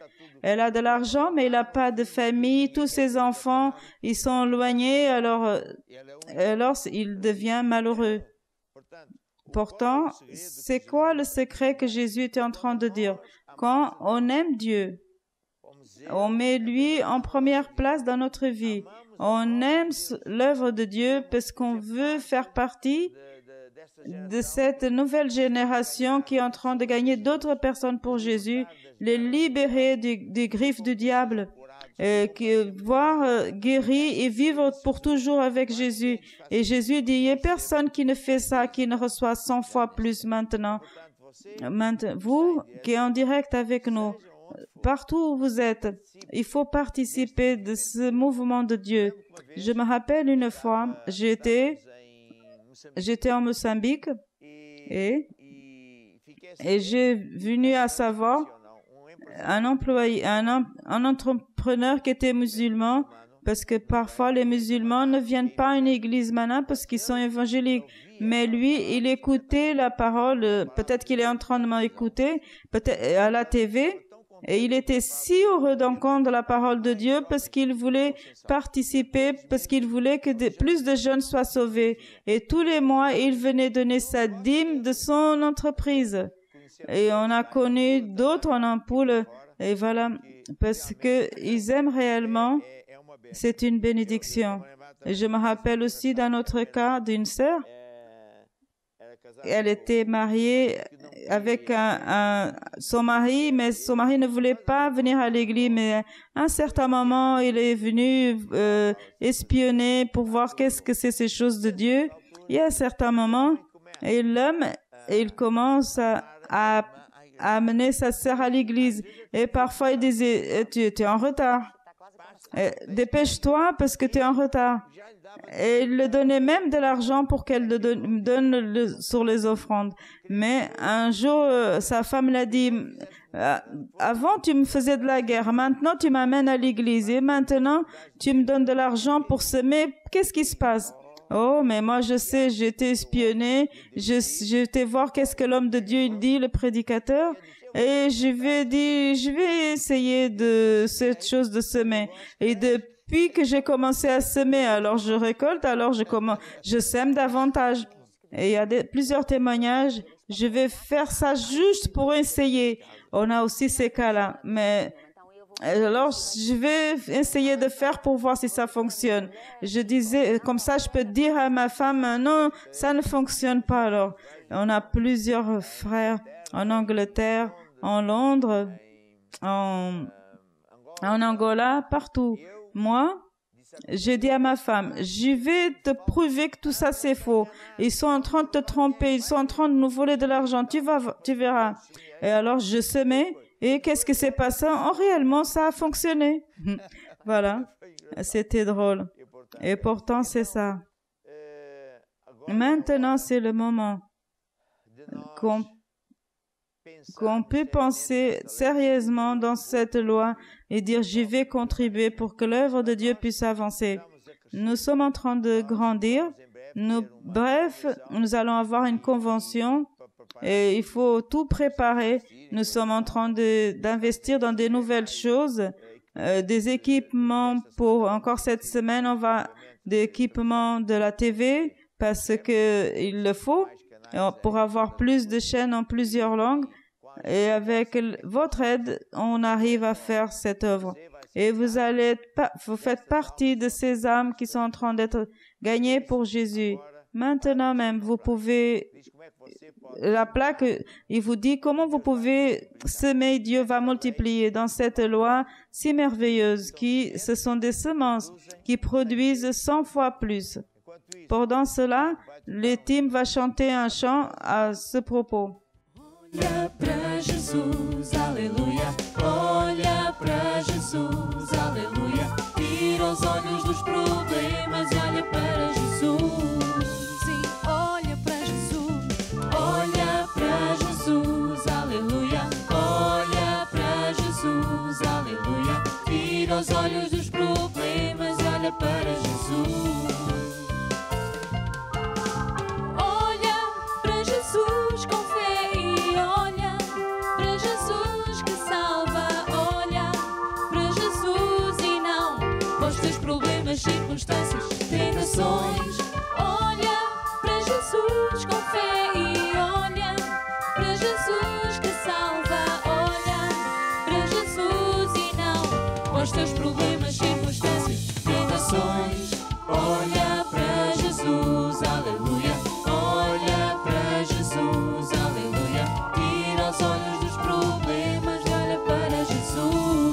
Elle a de l'argent, mais elle n'a pas de famille. Tous ses enfants, ils sont éloignés, alors il devient malheureux. Pourtant, c'est quoi le secret que Jésus était en train de dire? Quand on aime Dieu, on met lui en première place dans notre vie. On aime l'œuvre de Dieu parce qu'on veut faire partie de cette nouvelle génération qui est en train de gagner d'autres personnes pour Jésus, les libérer des griffes du diable. voir guéri et vivre pour toujours avec Jésus. Et Jésus dit, il n'y a personne qui ne fait ça, qui ne reçoit 100 fois plus maintenant. Vous qui êtes en direct avec nous, partout où vous êtes, il faut participer de ce mouvement de Dieu. Je me rappelle une fois, j'étais en Mozambique et j'ai venu à savoir un entrepreneur qui était musulman, parce que parfois les musulmans ne viennent pas à une église maintenant parce qu'ils sont évangéliques. Mais lui, il écoutait la parole, peut-être qu'il est en train de m'écouter, peut-être à la TV, et il était si heureux d'entendre la parole de Dieu parce qu'il voulait participer, parce qu'il voulait que plus de jeunes soient sauvés. Et tous les mois, il venait donner sa dîme de son entreprise. Et on a connu d'autres en ampoule, et voilà, parce que ils aiment réellement. C'est une bénédiction. Et je me rappelle aussi d'un autre cas d'une sœur. Elle était mariée avec son mari, mais son mari ne voulait pas venir à l'église. Mais à un certain moment, il est venu espionner pour voir qu'est-ce que c'est ces choses de Dieu. Et à un certain moment, et l'homme, il commence à amener sa sœur à l'église. Et parfois, il disait, tu es en retard. Dépêche-toi parce que tu es en retard. Et il lui donnait même de l'argent pour qu'elle le donne sur les offrandes. Mais un jour, sa femme l'a dit, avant tu me faisais de la guerre, maintenant tu m'amènes à l'église et maintenant tu me donnes de l'argent pour semer. Qu'est-ce qui se passe? Oh, mais moi je sais, j'ai été espionnée, j'étais voir qu'est-ce que l'homme de Dieu il dit, le prédicateur. Et je vais essayer de cette chose de semer. Et depuis que j'ai commencé à semer, alors je récolte, alors je sème davantage. Et il y a plusieurs témoignages. Je vais faire ça juste pour essayer. On a aussi ces cas-là. Mais alors, je vais essayer de faire pour voir si ça fonctionne. Je disais, comme ça, je peux dire à ma femme, non, ça ne fonctionne pas. Alors, on a plusieurs frères en Angleterre, en Londres, en Angola, partout. Moi, j'ai dit à ma femme, je vais te prouver que tout ça c'est faux. Ils sont en train de te tromper, ils sont en train de nous voler de l'argent. Tu verras. Et alors, je semais. Et qu'est-ce qui s'est passé? Oh, réellement, ça a fonctionné. Voilà. C'était drôle. Et pourtant, c'est ça. Maintenant, c'est le moment qu'on peut penser sérieusement dans cette loi et dire, je vais contribuer pour que l'œuvre de Dieu puisse avancer. Nous sommes en train de grandir. Bref, nous allons avoir une convention et il faut tout préparer. Nous sommes en train d'investir dans des nouvelles choses, des équipements pour, encore cette semaine, on va des équipements de la TV parce que il le faut pour avoir plus de chaînes en plusieurs langues. Et avec votre aide, on arrive à faire cette œuvre. Et vous faites partie de ces âmes qui sont en train d'être gagnées pour Jésus. Maintenant même, vous pouvez, la plaque, il vous dit comment vous pouvez semer, Dieu va multiplier dans cette loi si merveilleuse ce sont des semences qui produisent 100 fois plus. Pendant cela, le team va chanter un chant à ce propos. Olha para Jesus, aleluia. Olha para Jesus, aleluia. Tira os olhos dos problemas, olha para Jesus. Sim, olha para Jesus. Olha para Jesus, aleluia. Olha para Jesus, aleluia. Tira os olhos dos problemas, olha para Jesus. Circunstâncias, tentações. Olha para Jesus com fé e olha para Jesus que salva. Olha para Jesus e não para os teus problemas, circunstâncias, tentações. Olha para Jesus, aleluia. Olha para Jesus, aleluia. Tira os olhos dos problemas, olha para Jesus.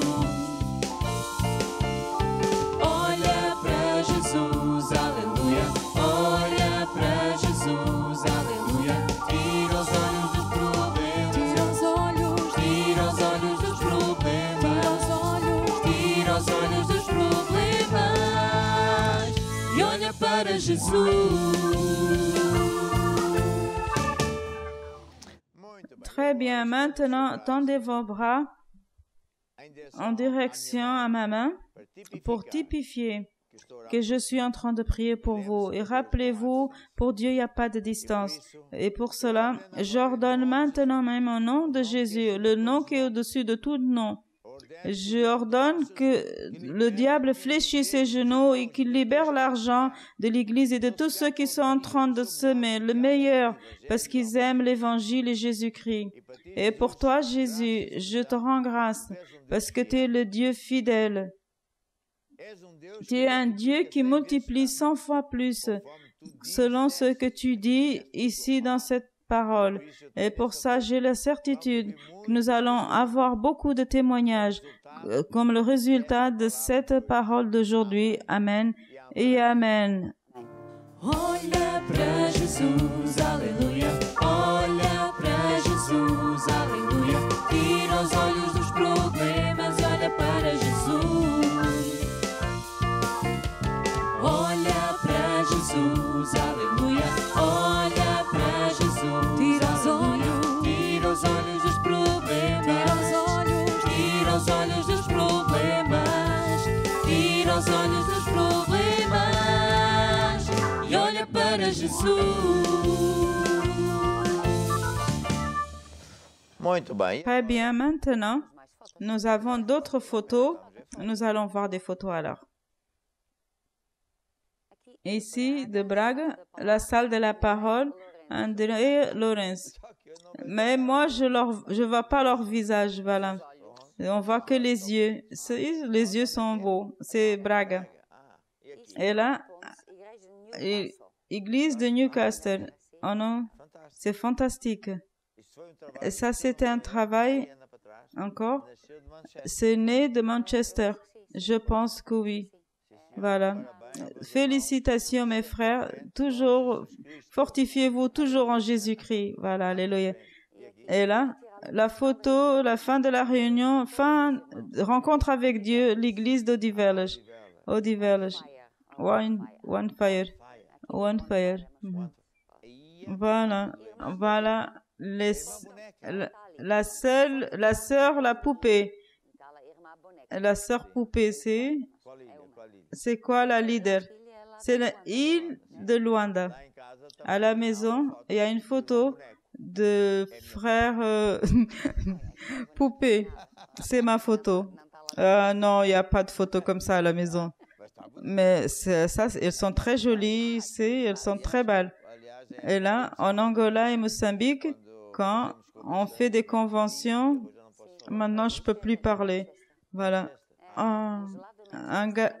Jesus. Très bien. Maintenant, tendez vos bras en direction à ma main pour typifier que je suis en train de prier pour vous. Et rappelez-vous, pour Dieu, il n'y a pas de distance. Et pour cela, j'ordonne maintenant même au nom de Jésus, le nom qui est au-dessus de tout nom. Je ordonne que le diable fléchisse ses genoux et qu'il libère l'argent de l'Église et de tous ceux qui sont en train de semer le meilleur parce qu'ils aiment l'Évangile et Jésus-Christ. Et pour toi, Jésus, je te rends grâce parce que tu es le Dieu fidèle. Tu es un Dieu qui multiplie 100 fois plus selon ce que tu dis ici dans cette parole. Et pour ça, j'ai la certitude que nous allons avoir beaucoup de témoignages comme le résultat de cette parole d'aujourd'hui. Amen et Amen. Olha para Jesus, aleluia. Olha para Jesus, aleluia. Tira os olhos dos problemas e olha para Jesus. Olha para Jesus, aleluia. Olha para Jesus. Tira os olhos dos problemas. Tira os olhos dos problemas. Tira os olhos dos problemas. E olha para Jesus. Muito bem. Très bien. Maintenant, nous avons d'autres photos. Nous allons voir des photos alors. Ici, de Braga, la salle de la parole, André Lorenz. Mais moi, je ne vois pas leur visage, voilà. On voit que les yeux. Les yeux sont beaux. C'est Braga. Et là, église de Newcastle. Oh non, c'est fantastique. Et ça, c'était un travail, encore. C'est né de Manchester. Je pense que oui. Voilà. Félicitations, mes frères. Toujours, fortifiez-vous toujours en Jésus-Christ. Voilà, alléluia. Et là, la photo, la fin de la réunion, rencontre avec Dieu, l'église d'Odiverge. Odiverge. One fire. Mhm. Voilà. Voilà. La sœur, la poupée. La sœur poupée, c'est quoi la leader? C'est l'île de Luanda. À la maison, il y a une photo de frère poupée. C'est ma photo. Non, il n'y a pas de photo comme ça à la maison. Mais ça, elles sont très jolies, elles sont très belles. Et là, en Angola et Mozambique, quand on fait des conventions, maintenant je peux plus parler. Voilà.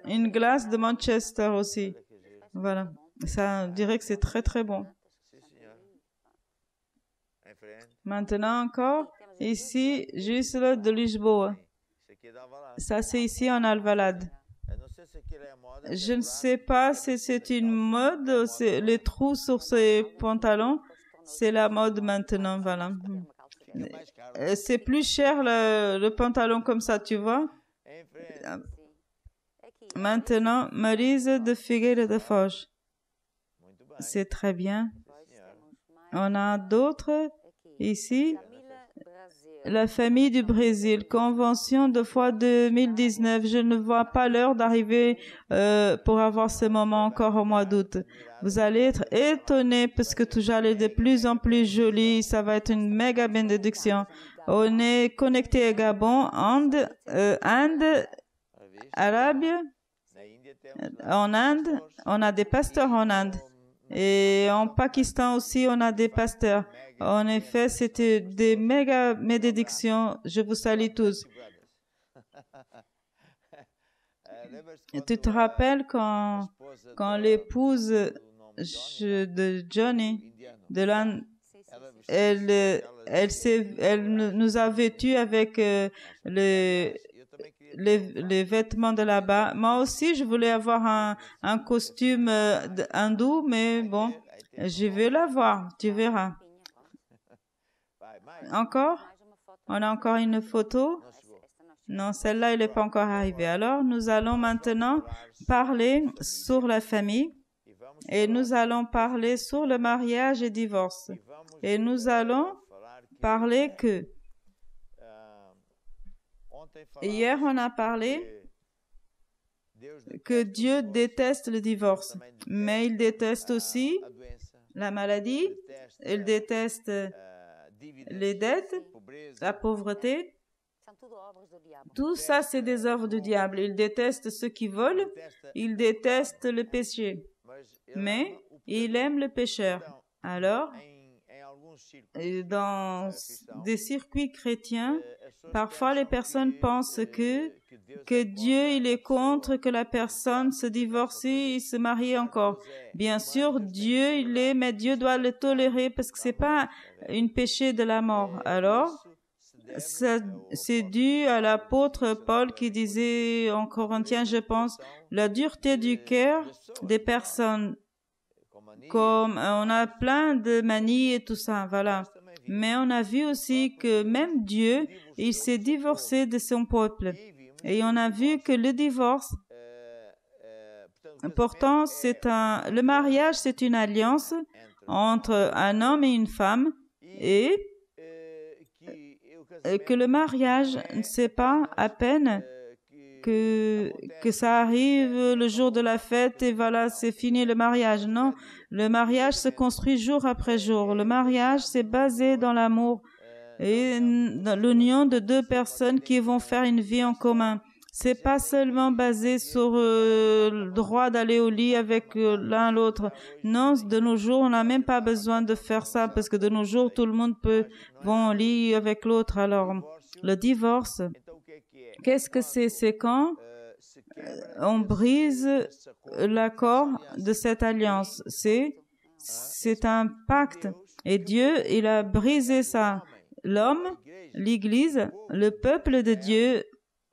Une glace de Manchester aussi. Voilà. Ça, on dirait que c'est très très bon. Maintenant encore, ici, juste de Lisboa. Ça, c'est ici en Alvalade. Je ne sais pas si c'est une mode, les trous sur ces pantalons. C'est la mode maintenant, voilà. C'est plus cher le pantalon comme ça, tu vois. Maintenant, Marise de Figueira de Foz. C'est très bien. On a d'autres ici. La famille du Brésil, convention de foi 2019. Je ne vois pas l'heure d'arriver pour avoir ce moment encore au mois d'août. Vous allez être étonnés parce que tout allait de plus en plus joli. Ça va être une méga bénédiction. On est connecté à Gabon, Inde, Arabie. En Inde, on a des pasteurs en Inde. Et en Pakistan aussi, on a des pasteurs. En effet, c'était des méga bénédictions. Je vous salue tous. Tu te rappelles quand l'épouse de Johnny, elle nous a vêtus avec les vêtements de là-bas. Moi aussi, je voulais avoir un costume hindou, mais bon, je vais l'avoir, tu verras. Encore? On a encore une photo? Non, celle-là, elle n'est pas encore arrivée. Alors, nous allons maintenant parler sur la famille. Et nous allons parler sur le mariage et divorce. Et nous allons parler que hier on a parlé que Dieu déteste le divorce, mais il déteste aussi la maladie, il déteste les dettes, la pauvreté. Tout ça, c'est des œuvres du diable. Il déteste ceux qui volent, il déteste le péché, mais il aime le pécheur. Alors, dans des circuits chrétiens, parfois les personnes pensent que Dieu, il est contre que la personne se divorce et se marie encore. Bien sûr, Dieu, il est, mais Dieu doit le tolérer parce que c'est pas un péché de la mort. Alors, c'est dû à l'apôtre Paul qui disait en Corinthiens, je pense, la dureté du cœur des personnes. Comme on a plein de manies et tout ça, voilà. Mais on a vu aussi que même Dieu, il s'est divorcé de son peuple. Et on a vu que le divorce, pourtant, le mariage, c'est une alliance entre un homme et une femme, et que le mariage, c'est pas à peine que ça arrive le jour de la fête et voilà, c'est fini le mariage. Non, le mariage se construit jour après jour. Le mariage, c'est basé dans l'amour et dans l'union de deux personnes qui vont faire une vie en commun. C'est pas seulement basé sur le droit d'aller au lit avec l'un l'autre. Non, de nos jours, on n'a même pas besoin de faire ça parce que de nos jours, tout le monde va au lit avec l'autre. Alors, le divorce, qu'est-ce que c'est? C'est quand on brise l'accord de cette alliance. C'est un pacte. Et Dieu, il a brisé ça. L'homme, l'Église, le peuple de Dieu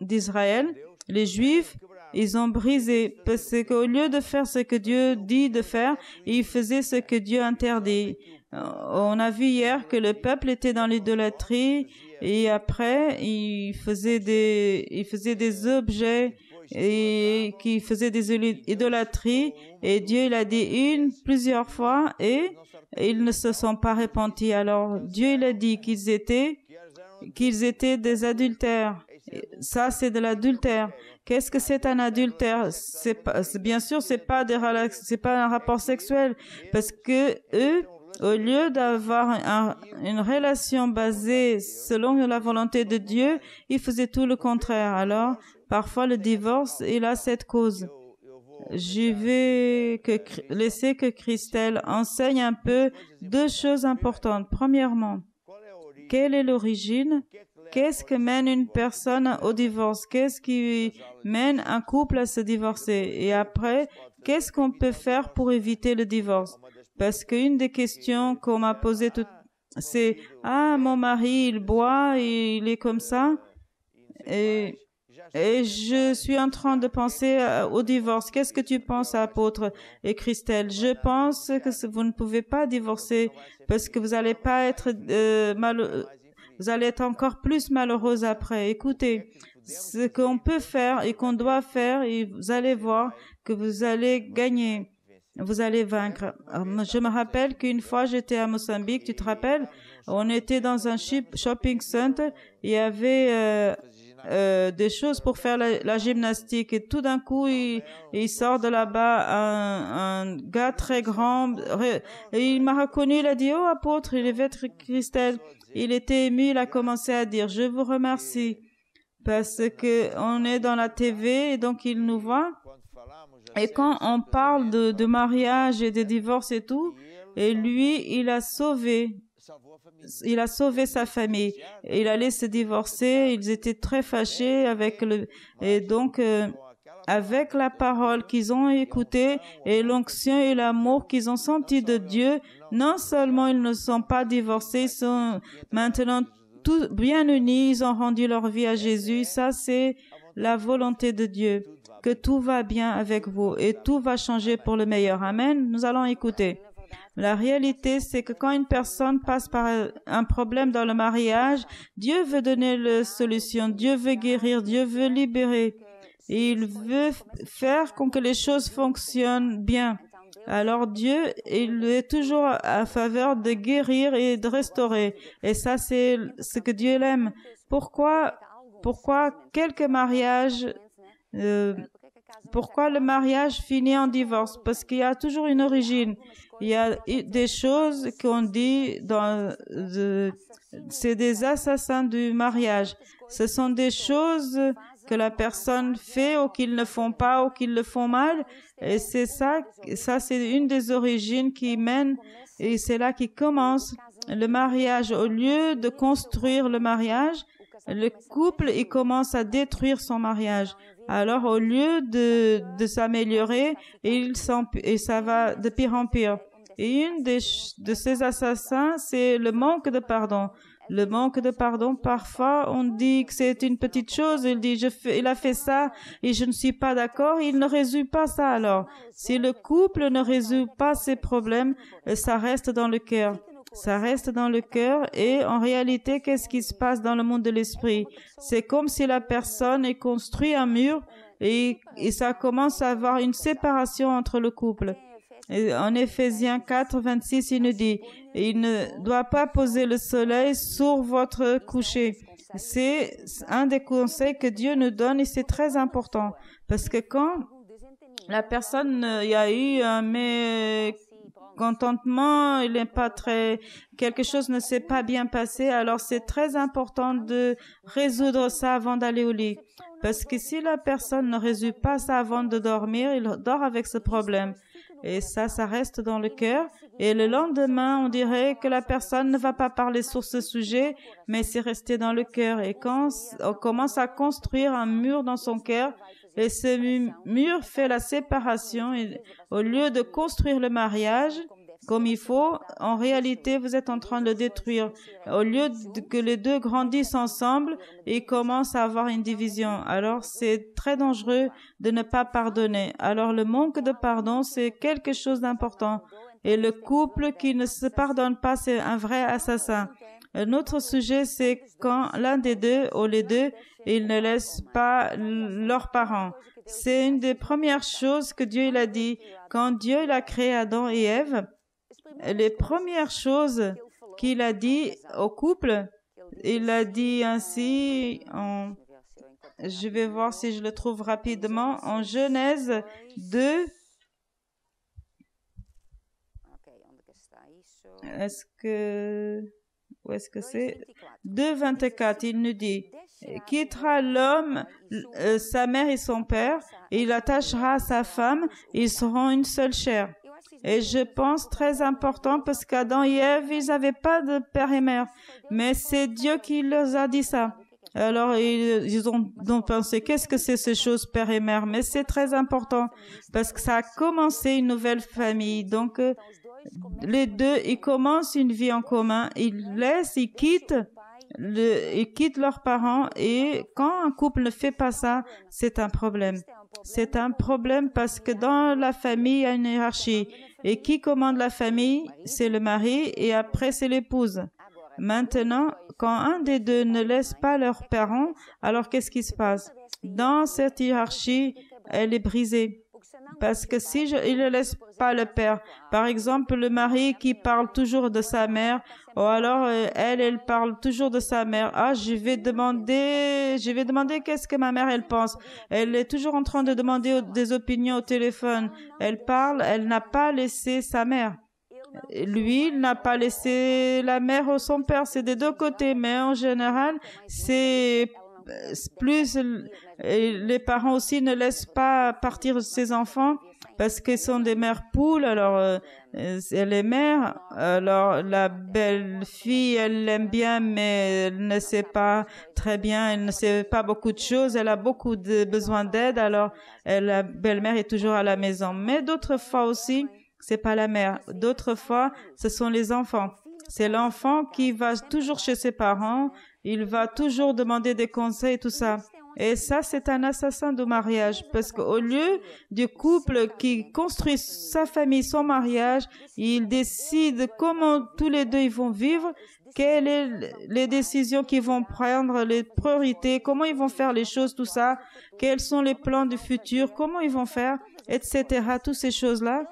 d'Israël, les Juifs, ils ont brisé parce qu'au lieu de faire ce que Dieu dit de faire, ils faisaient ce que Dieu interdit. On a vu hier que le peuple était dans l'idolâtrie et après, ils faisaient des objets et qui faisaient des idolâtries et Dieu il a dit plusieurs fois et ils ne se sont pas repentis. Alors Dieu il a dit qu'ils étaient des adultères. Ça c'est de l'adultère. Qu'est-ce que c'est un adultère? Bien sûr c'est pas un rapport sexuel parce que eux, au lieu d'avoir une relation basée selon la volonté de Dieu, ils faisaient tout le contraire. Alors, parfois, le divorce, il a cette cause. Je vais laisser que Christelle enseigne un peu deux choses importantes. Premièrement, quelle est l'origine? Qu'est-ce que mène une personne au divorce? Qu'est-ce qui mène un couple à se divorcer? Et après, qu'est-ce qu'on peut faire pour éviter le divorce? Parce qu'une des questions qu'on m'a posées, c'est « Ah, mon mari, il boit, et il est comme ça. » Et je suis en train de penser au divorce. Qu'est-ce que tu penses, apôtre et Christelle? Je pense que vous ne pouvez pas divorcer parce que vous n'allez pas être vous allez être encore plus malheureuse après. Écoutez, ce qu'on peut faire et qu'on doit faire, et vous allez voir que vous allez gagner. Vous allez vaincre. Je me rappelle qu'une fois, j'étais à Mozambique, tu te rappelles? On était dans un shopping center. Il y avait des choses pour faire la gymnastique. Et tout d'un coup, il sort de là-bas un gars très grand. Et il m'a reconnu. Il a dit, « Oh, apôtre, il est votre Christelle. » Il était ému. Il a commencé à dire, « Je vous remercie. » Parce que on est dans la TV et donc il nous voit. Et quand on parle de mariage et de divorce et tout, et lui, il a sauvé sa famille. Il allait se divorcer, ils étaient très fâchés et donc, avec la parole qu'ils ont écoutée et l'onction et l'amour qu'ils ont senti de Dieu, non seulement ils ne sont pas divorcés, ils sont maintenant tous bien unis, ils ont rendu leur vie à Jésus. Ça, c'est la volonté de Dieu. Que tout va bien avec vous et tout va changer pour le meilleur. Amen. Nous allons écouter. La réalité, c'est que quand une personne passe par un problème dans le mariage, Dieu veut donner la solution. Dieu veut guérir. Dieu veut libérer. Et il veut faire que les choses fonctionnent bien. Alors Dieu, il est toujours à faveur de guérir et de restaurer. Et ça, c'est ce que Dieu aime. Pourquoi quelques mariages, pourquoi le mariage finit en divorce? Parce qu'il y a toujours une origine. Il y a des choses qu'on dit c'est des assassins du mariage. Ce sont des choses que la personne fait ou qu'ils ne font pas ou qu'ils le font mal. Et c'est ça c'est une des origines qui mène et c'est là qui commence le mariage. Au lieu de construire le mariage, le couple, il commence à détruire son mariage. Alors, au lieu de s'améliorer, et ça va de pire en pire. Et une de ces assassins, c'est le manque de pardon. Le manque de pardon, parfois, on dit que c'est une petite chose. Il dit, il a fait ça et je ne suis pas d'accord. Il ne résout pas ça alors. Si le couple ne résout pas ses problèmes, ça reste dans le cœur. Ça reste dans le cœur et en réalité, qu'est-ce qui se passe dans le monde de l'esprit? C'est comme si la personne ait construit un mur et ça commence à avoir une séparation entre le couple. Et en Éphésiens 4, 26, il nous dit, il ne doit pas poser le soleil sur votre coucher. C'est un des conseils que Dieu nous donne et c'est très important parce que quand la personne, il y a eu un mécontentement, il n'est pas quelque chose ne s'est pas bien passé, alors c'est très important de résoudre ça avant d'aller au lit. Parce que si la personne ne résout pas ça avant de dormir, il dort avec ce problème. Et ça reste dans le cœur. Et le lendemain, on dirait que la personne ne va pas parler sur ce sujet, mais c'est resté dans le cœur. Et quand on commence à construire un mur dans son cœur, et ce mur fait la séparation, et au lieu de construire le mariage comme il faut, en réalité, vous êtes en train de le détruire. Au lieu que les deux grandissent ensemble, ils commencent à avoir une division. Alors, c'est très dangereux de ne pas pardonner. Alors, le manque de pardon, c'est quelque chose d'important. Et le couple qui ne se pardonne pas, c'est un vrai assassin. Un autre sujet, c'est quand l'un des deux ou les deux, ils ne laissent pas leurs parents. C'est une des premières choses que Dieu il a dit. Quand Dieu il a créé Adam et Ève, les premières choses qu'il a dit au couple, il a dit ainsi, je vais voir si je le trouve rapidement, en Genèse 2, où est-ce que c'est? 2:24, il nous dit, quittera l'homme sa mère et son père, et il attachera à sa femme, ils seront une seule chair. Et je pense très important parce qu'Adam et Ève, ils n'avaient pas de père et mère. Mais c'est Dieu qui leur a dit ça. Alors, ils ont pensé, qu'est-ce que c'est ces choses, père et mère? Mais c'est très important parce que ça a commencé une nouvelle famille. Donc, les deux, ils commencent une vie en commun. Ils quittent leurs parents. Et quand un couple ne fait pas ça, c'est un problème. C'est un problème parce que dans la famille, il y a une hiérarchie. Et qui commande la famille? C'est le mari et après, c'est l'épouse. Maintenant, quand un des deux ne laisse pas leurs parents, alors qu'est-ce qui se passe? Dans cette hiérarchie, elle est brisée. Parce que si il ne laisse pas le père, par exemple, le mari qui parle toujours de sa mère, ou alors elle parle toujours de sa mère. Ah, je vais demander qu'est-ce que ma mère, elle pense. Elle est toujours en train de demander des opinions au téléphone. Elle parle, elle n'a pas laissé sa mère. Lui, il n'a pas laissé la mère ou son père. C'est des deux côtés, mais en général, c'est plus les parents aussi ne laissent pas partir ses enfants parce qu'ils sont des mères poules. Alors les mères, alors la belle fille, elle l'aime bien, mais elle ne sait pas très bien, elle ne sait pas beaucoup de choses, elle a beaucoup de besoin d'aide. Alors la belle-mère est toujours à la maison. Mais d'autres fois aussi, c'est pas la mère. D'autres fois, ce sont les enfants. C'est l'enfant qui va toujours chez ses parents. Il va toujours demander des conseils et tout ça. Et ça, c'est un assassin du mariage. Parce qu'au lieu du couple qui construit sa famille, son mariage, il décide comment tous les deux ils vont vivre, quelles sont les décisions qu'ils vont prendre, les priorités, comment ils vont faire les choses, tout ça, quels sont les plans du futur, comment ils vont faire, etc. Toutes ces choses-là.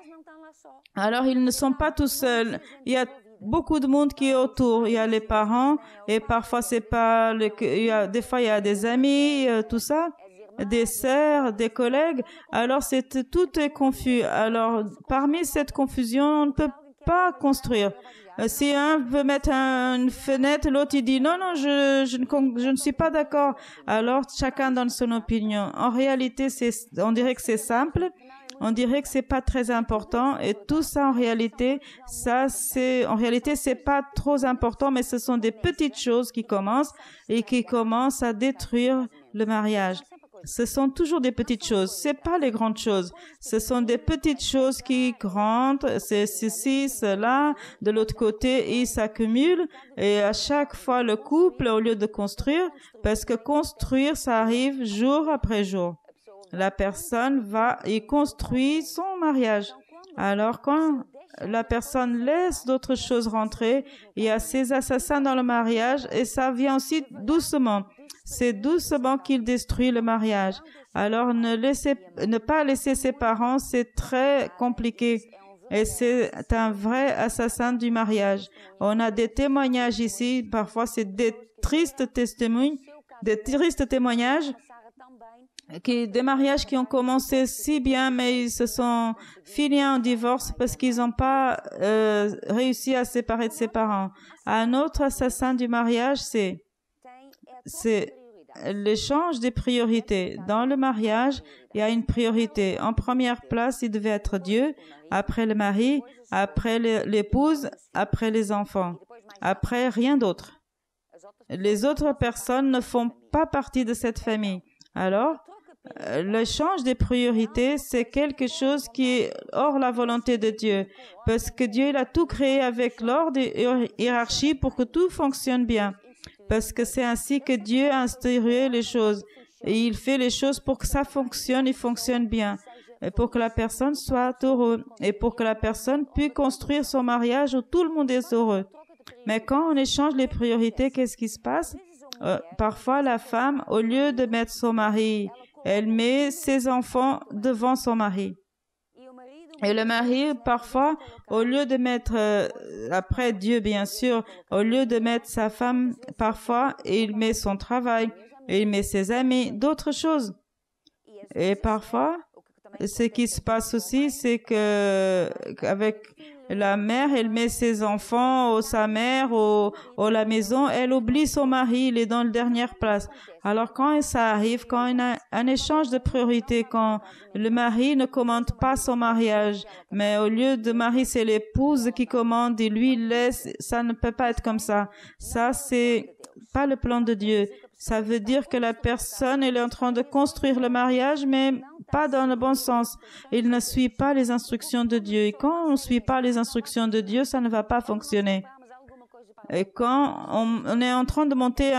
Alors, ils ne sont pas tout seuls. Il y a beaucoup de monde qui est autour. Il y a les parents et parfois c'est pas des fois il y a des amis, tout ça, des sœurs, des collègues. Alors tout est confus. Alors parmi cette confusion, on ne peut pas construire. Si un veut mettre une fenêtre, l'autre il dit non, je ne suis pas d'accord. Alors chacun donne son opinion. En réalité, on dirait que c'est simple. On dirait que c'est pas très important et tout ça en réalité, c'est pas trop important, mais ce sont des petites choses qui commencent et qui commencent à détruire le mariage. Ce sont toujours des petites choses, c'est pas les grandes choses. Ce sont des petites choses qui grandent, c'est ceci, cela, de l'autre côté, ils s'accumulent et à chaque fois le couple, au lieu de construire, parce que construire, ça arrive jour après jour. La personne va y construire son mariage. Alors, quand la personne laisse d'autres choses rentrer, il y a ces assassins dans le mariage et ça vient aussi doucement. C'est doucement qu'il détruit le mariage. Alors, ne pas laisser ses parents, c'est très compliqué. Et c'est un vrai assassin du mariage. On a des témoignages ici, parfois c'est des tristes témoignages, des mariages qui ont commencé si bien, mais ils se sont finis en divorce parce qu'ils n'ont pas réussi à séparer de ses parents. Un autre assassin du mariage, c'est l'échange des priorités. Dans le mariage, il y a une priorité. En première place, il devait être Dieu, après le mari, après l'épouse, après les enfants, après rien d'autre. Les autres personnes ne font pas partie de cette famille. Alors, l'échange des priorités, c'est quelque chose qui est hors la volonté de Dieu. Parce que Dieu, il a tout créé avec l'ordre et hiérarchie pour que tout fonctionne bien. Parce que c'est ainsi que Dieu a instauré les choses. Et il fait les choses pour que ça fonctionne et fonctionne bien. Et pour que la personne soit heureuse. Et pour que la personne puisse construire son mariage où tout le monde est heureux. Mais quand on échange les priorités, qu'est-ce qui se passe? Parfois, la femme, au lieu de mettre son mari, elle met ses enfants devant son mari. Et le mari, parfois, au lieu de mettre, après Dieu bien sûr, au lieu de mettre sa femme, parfois, il met son travail, il met ses amis, d'autres choses. Et parfois, ce qui se passe aussi, c'est que avec la mère, elle met ses enfants, sa mère, la maison, elle oublie son mari, il est dans la dernière place. Alors quand ça arrive, quand il y a un échange de priorités, quand le mari ne commande pas son mariage, mais au lieu de mari, c'est l'épouse qui commande et lui laisse, ça ne peut pas être comme ça. Ça, c'est pas le plan de Dieu. Ça veut dire que la personne, elle est en train de construire le mariage, mais pas dans le bon sens. Il ne suit pas les instructions de Dieu. Et quand on ne suit pas les instructions de Dieu, ça ne va pas fonctionner. Et quand on est en train de monter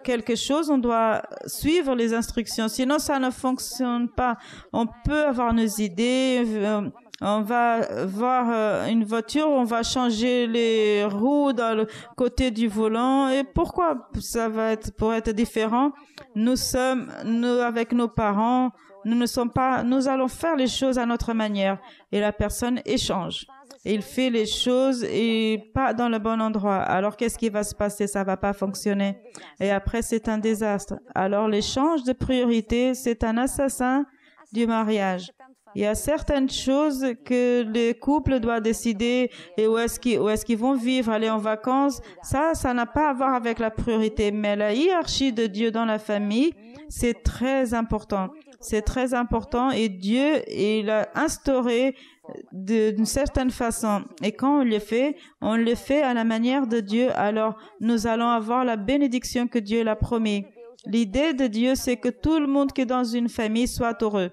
quelque chose, on doit suivre les instructions. Sinon, ça ne fonctionne pas. On peut avoir nos idées. On va voir une voiture, on va changer les roues dans le côté du volant. Et pourquoi ça va être pour être différent? Nous avec nos parents, nous allons faire les choses à notre manière. Et la personne échange. Il fait les choses et pas dans le bon endroit. Alors, qu'est-ce qui va se passer? Ça va pas fonctionner. Et après, c'est un désastre. Alors, l'échange de priorités, c'est un assassin du mariage. Il y a certaines choses que les couples doivent décider et où est-ce qu'ils vont vivre, aller en vacances. Ça n'a pas à voir avec la priorité. Mais la hiérarchie de Dieu dans la famille, c'est très important. C'est très important et Dieu, il a instauré d'une certaine façon. Et quand on le fait à la manière de Dieu, alors nous allons avoir la bénédiction que Dieu l'a promis. L'idée de Dieu, c'est que tout le monde qui est dans une famille soit heureux.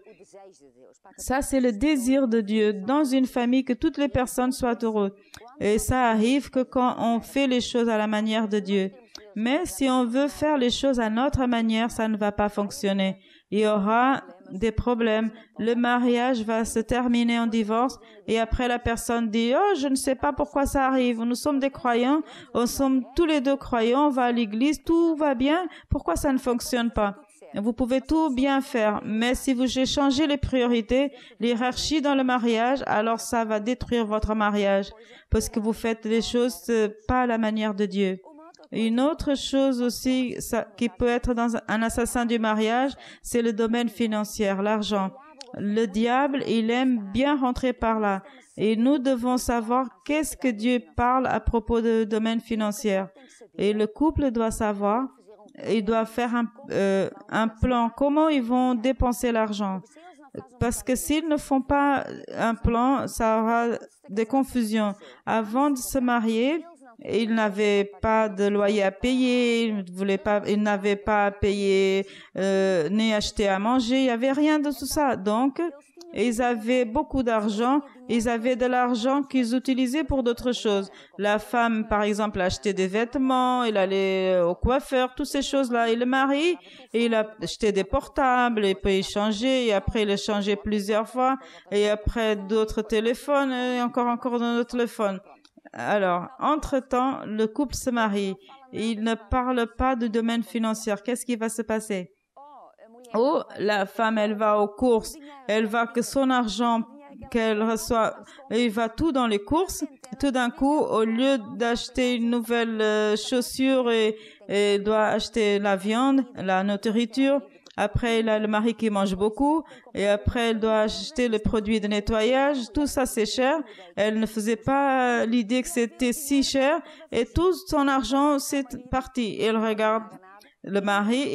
Ça, c'est le désir de Dieu dans une famille, que toutes les personnes soient heureuses. Et ça arrive que quand on fait les choses à la manière de Dieu. Mais si on veut faire les choses à notre manière, ça ne va pas fonctionner. Il y aura des problèmes. Le mariage va se terminer en divorce et après la personne dit « Oh, je ne sais pas pourquoi ça arrive. Nous sommes des croyants, nous sommes tous les deux croyants, on va à l'église, tout va bien. Pourquoi ça ne fonctionne pas ?» Vous pouvez tout bien faire, mais si vous changez les priorités, l'hiérarchie dans le mariage, alors ça va détruire votre mariage parce que vous faites les choses pas à la manière de Dieu. Une autre chose aussi qui peut être dans un assassin du mariage, c'est le domaine financier, l'argent. Le diable, il aime bien rentrer par là. Et nous devons savoir qu'est-ce que Dieu parle à propos du domaine financier. Et le couple doit savoir, il doit faire un plan, comment ils vont dépenser l'argent. Parce que s'ils ne font pas un plan, ça aura des confusions. Avant de se marier, ils n'avaient pas de loyer à payer, ils n'avaient pas à payer ni acheter à manger, il n'y avait rien de tout ça. Donc, ils avaient beaucoup d'argent, ils avaient de l'argent qu'ils utilisaient pour d'autres choses. La femme, par exemple, achetait des vêtements, il allait au coiffeur, toutes ces choses-là. Et le mari, il a acheté des portables, et puis il changeait, et après il a changé plusieurs fois, et après d'autres téléphones, et encore d'autres téléphones. Alors, entre-temps, le couple se marie. Il ne parle pas du domaine financier. Qu'est-ce qui va se passer? Oh, la femme, elle va aux courses. Elle va que son argent qu'elle reçoit, il va tout dans les courses. Tout d'un coup, au lieu d'acheter une nouvelle chaussure, elle doit acheter la viande, la nourriture. Après, il a le mari qui mange beaucoup. Et après, elle doit acheter le produit de nettoyage. Tout ça, c'est cher. Elle ne faisait pas l'idée que c'était si cher. Et tout son argent, c'est parti. Elle regarde le mari.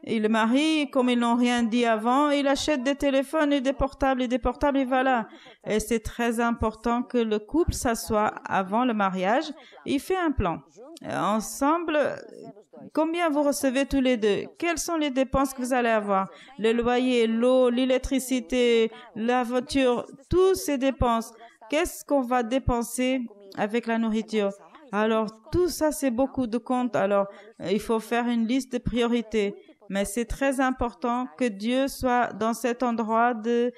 Et le mari, comme ils n'ont rien dit avant, il achète des téléphones et des portables et voilà. Et c'est très important que le couple s'assoie avant le mariage. Il fait un plan. Ensemble, combien vous recevez tous les deux? Quelles sont les dépenses que vous allez avoir? Le loyer, l'eau, l'électricité, la voiture, toutes ces dépenses. Qu'est-ce qu'on va dépenser avec la nourriture? Alors, tout ça, c'est beaucoup de comptes. Alors, il faut faire une liste de priorités. Mais c'est très important que Dieu soit dans cet endroit de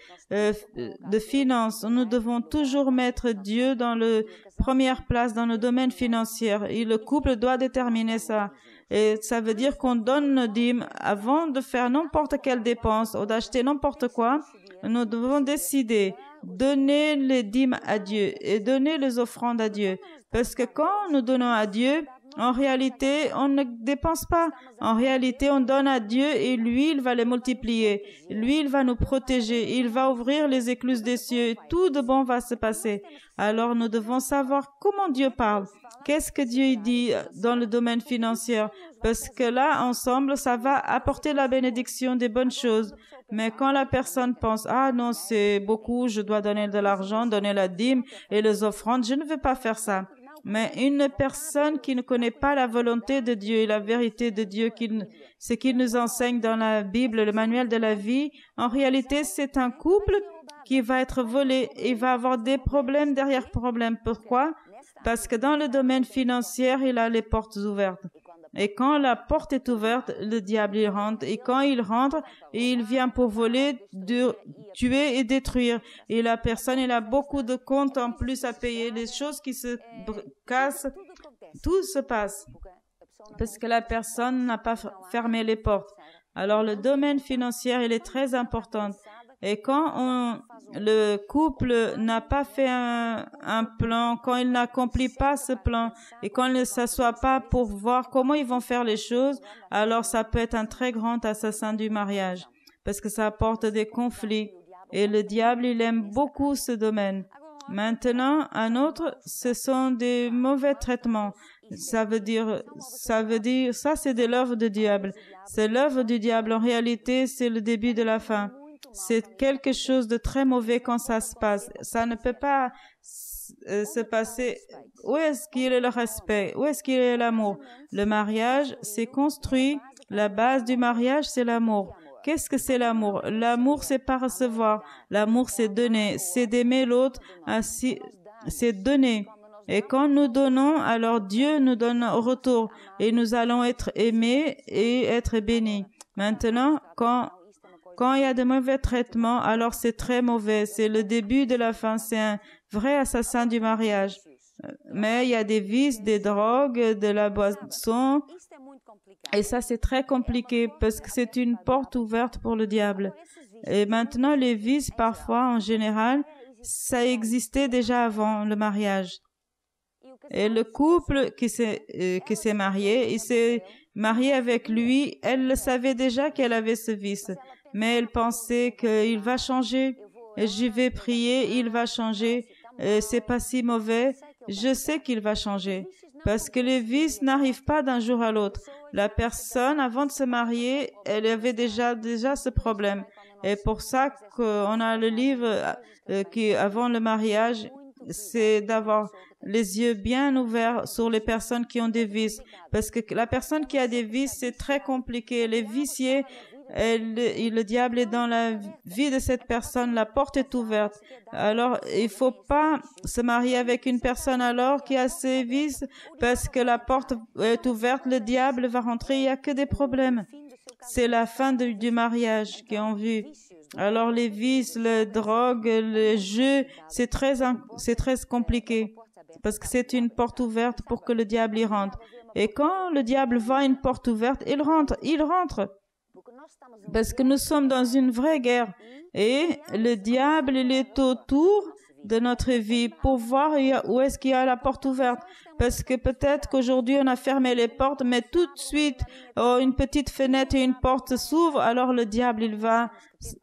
finances. Nous devons toujours mettre Dieu dans la première place dans le domaine financier. Et le couple doit déterminer ça. Et ça veut dire qu'on donne nos dîmes avant de faire n'importe quelle dépense ou d'acheter n'importe quoi. Nous devons décider, donner les dîmes à Dieu et donner les offrandes à Dieu. Parce que quand nous donnons à Dieu, en réalité, on ne dépense pas. En réalité, on donne à Dieu et lui, il va les multiplier. Lui, il va nous protéger. Il va ouvrir les écluses des cieux. Tout de bon va se passer. Alors, nous devons savoir comment Dieu parle. Qu'est-ce que Dieu dit dans le domaine financier? Parce que là, ensemble, ça va apporter la bénédiction des bonnes choses. Mais quand la personne pense, ah non, c'est beaucoup, je dois donner de l'argent, donner la dîme et les offrandes, je ne veux pas faire ça. Mais une personne qui ne connaît pas la volonté de Dieu et la vérité de Dieu, ce qu'il nous enseigne dans la Bible, le manuel de la vie, en réalité, c'est un couple qui va être volé et va avoir des problèmes derrière problèmes. Pourquoi? Parce que dans le domaine financier, il a les portes ouvertes. Et quand la porte est ouverte, le diable il rentre. Et quand il rentre, il vient pour voler, tuer et détruire. Et la personne, elle a beaucoup de comptes en plus à payer. Les choses qui se cassent, tout se passe. Parce que la personne n'a pas fermé les portes. Alors le domaine financier, il est très important. Et quand le couple n'a pas fait un plan, quand il n'accomplit pas ce plan et quand il ne s'assoit pas pour voir comment ils vont faire les choses, alors ça peut être un très grand assassin du mariage parce que ça apporte des conflits. Et le diable, il aime beaucoup ce domaine. Maintenant, un autre, ce sont des mauvais traitements. Ça veut dire, ça c'est de l'œuvre du diable. C'est l'œuvre du diable. En réalité, c'est le début de la fin. C'est quelque chose de très mauvais quand ça se passe. Ça ne peut pas se passer. Où est-ce qu'il est le respect? Où est-ce qu'il est l'amour? Le mariage, c'est construit. La base du mariage, c'est l'amour. Qu'est-ce que c'est l'amour? L'amour, c'est pas recevoir. L'amour, c'est donner. C'est d'aimer l'autre. Ainsi, c'est donner. Et quand nous donnons, alors Dieu nous donne au retour. Et nous allons être aimés et être bénis. Maintenant, quand il y a de mauvais traitements, alors c'est très mauvais. C'est le début de la fin. C'est un vrai assassin du mariage. Mais il y a des vices, des drogues, de la boisson. Et ça, c'est très compliqué parce que c'est une porte ouverte pour le diable. Et maintenant, les vices, parfois, en général, ça existait déjà avant le mariage. Et le couple qui s'est marié, il s'est marié avec lui, elle le savait déjà qu'elle avait ce vice. Mais elle pensait qu'il va changer. Et j'y vais prier, il va changer. C'est pas si mauvais. Je sais qu'il va changer. Parce que les vices n'arrivent pas d'un jour à l'autre. La personne, avant de se marier, elle avait déjà ce problème. Et pour ça qu'on a le livre qui, avant le mariage, c'est d'avoir les yeux bien ouverts sur les personnes qui ont des vices. Parce que la personne qui a des vices, c'est très compliqué. Les viciés, le diable est dans la vie de cette personne, la porte est ouverte. Alors, il faut pas se marier avec une personne alors qui a ses vices, parce que la porte est ouverte, le diable va rentrer, il n'y a que des problèmes. C'est la fin du mariage qui est en vue. Alors, les vices, les drogues, les jeux, c'est très compliqué, parce que c'est une porte ouverte pour que le diable y rentre. Et quand le diable voit une porte ouverte, il rentre. Parce que nous sommes dans une vraie guerre. Et le diable, il est autour de notre vie pour voir où est-ce qu'il y a la porte ouverte. Parce que peut-être qu'aujourd'hui, on a fermé les portes, mais tout de suite, une petite fenêtre et une porte s'ouvrent, alors le diable, il va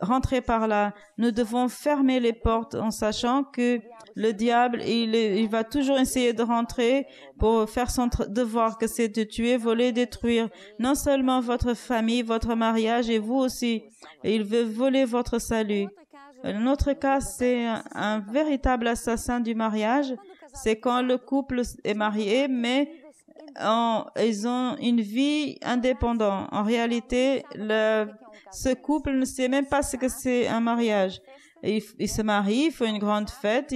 rentrer par là. Nous devons fermer les portes en sachant que le diable, il va toujours essayer de rentrer pour faire son devoir, que c'est de tuer, voler, détruire non seulement votre famille, votre mariage et vous aussi. Et il veut voler votre salut. Notre cas, c'est un véritable assassin du mariage. C'est quand le couple est marié, mais ils ont une vie indépendante. En réalité, ce couple ne sait même pas ce que c'est un mariage. Ils se marient, ils font une grande fête,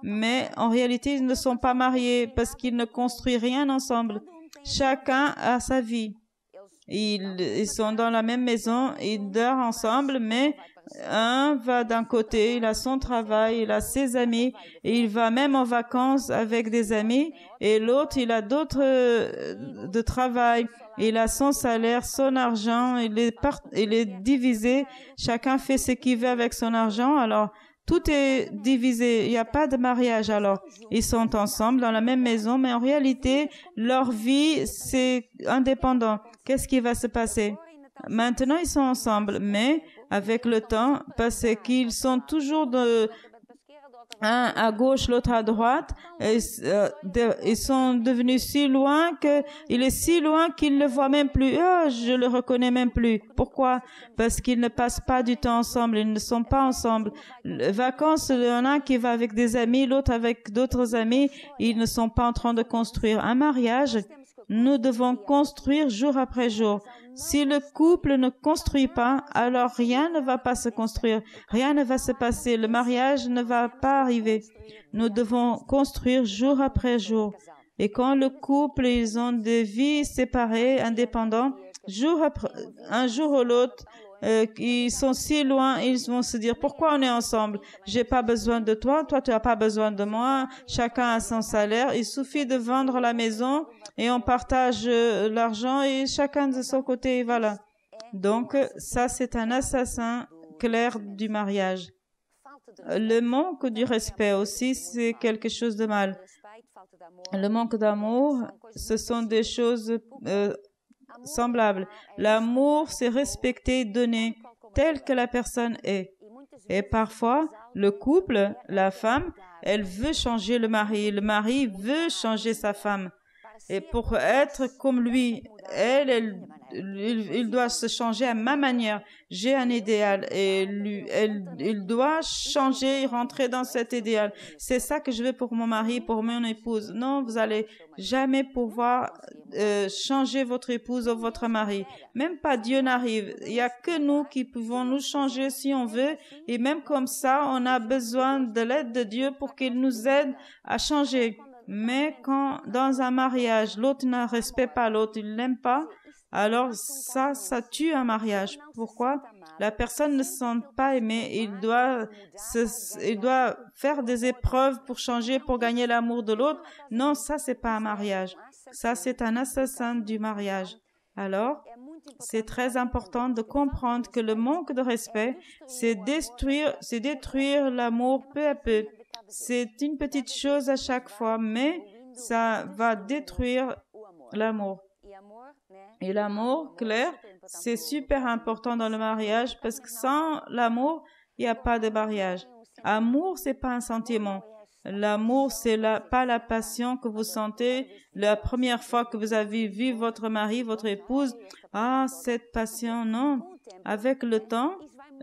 mais en réalité, ils ne sont pas mariés parce qu'ils ne construisent rien ensemble. Chacun a sa vie. Ils sont dans la même maison, ils dorment ensemble, mais un va d'un côté, il a son travail, il a ses amis, et il va même en vacances avec des amis, et l'autre, il a d'autres de travail, il a son salaire, son argent, il est divisé, chacun fait ce qu'il veut avec son argent, alors tout est divisé, il n'y a pas de mariage. Alors, ils sont ensemble dans la même maison, mais en réalité, leur vie, c'est indépendant. Qu'est-ce qui va se passer? Maintenant, ils sont ensemble, mais avec le temps, parce qu'ils sont toujours un à gauche, l'autre à droite, ils sont devenus si loin qu'il est si loin qu'ils ne le voient même plus. Oh, je le reconnais même plus. Pourquoi? Parce qu'ils ne passent pas du temps ensemble, ils ne sont pas ensemble. Les vacances, il y en a un qui va avec des amis, l'autre avec d'autres amis, ils ne sont pas en train de construire un mariage. Nous devons construire jour après jour. Si le couple ne construit pas, alors rien ne va pas se construire, rien ne va se passer, le mariage ne va pas arriver. Nous devons construire jour après jour. Et quand le couple, ils ont des vies séparées, indépendantes, un jour ou l'autre, ils sont si loin, ils vont se dire, pourquoi on est ensemble? J'ai pas besoin de toi, toi tu as pas besoin de moi, chacun a son salaire, il suffit de vendre la maison et on partage l'argent et chacun de son côté, voilà. Donc, ça c'est un assassin clair du mariage. Le manque du respect aussi, c'est quelque chose de mal. Le manque d'amour, ce sont des choses semblables. L'amour, c'est respecter, donner tel que la personne est. Et parfois, le couple, la femme, elle veut changer le mari veut changer sa femme. Et pour être comme lui, il doit se changer à ma manière. J'ai un idéal et il doit changer et rentrer dans cet idéal. C'est ça que je veux pour mon mari, pour mon épouse. Non, vous allez jamais pouvoir changer votre épouse ou votre mari. Même pas Dieu n'arrive. Il y a que nous qui pouvons nous changer si on veut. Et même comme ça, on a besoin de l'aide de Dieu pour qu'il nous aide à changer. Mais quand dans un mariage, l'autre ne respecte pas l'autre, il l'aime pas, alors ça tue un mariage. Pourquoi? La personne ne se sent pas aimée. Il doit faire des épreuves pour changer, pour gagner l'amour de l'autre. Non, ça c'est pas un mariage. Ça c'est un assassin du mariage. Alors, c'est très important de comprendre que le manque de respect, c'est détruire l'amour peu à peu. C'est une petite chose à chaque fois, mais ça va détruire l'amour. Et l'amour, clair, c'est super important dans le mariage parce que sans l'amour, il n'y a pas de mariage. Amour, c'est pas un sentiment. L'amour, c'est pas la passion que vous sentez la première fois que vous avez vu votre mari, votre épouse. Ah, cette passion, non. Avec le temps,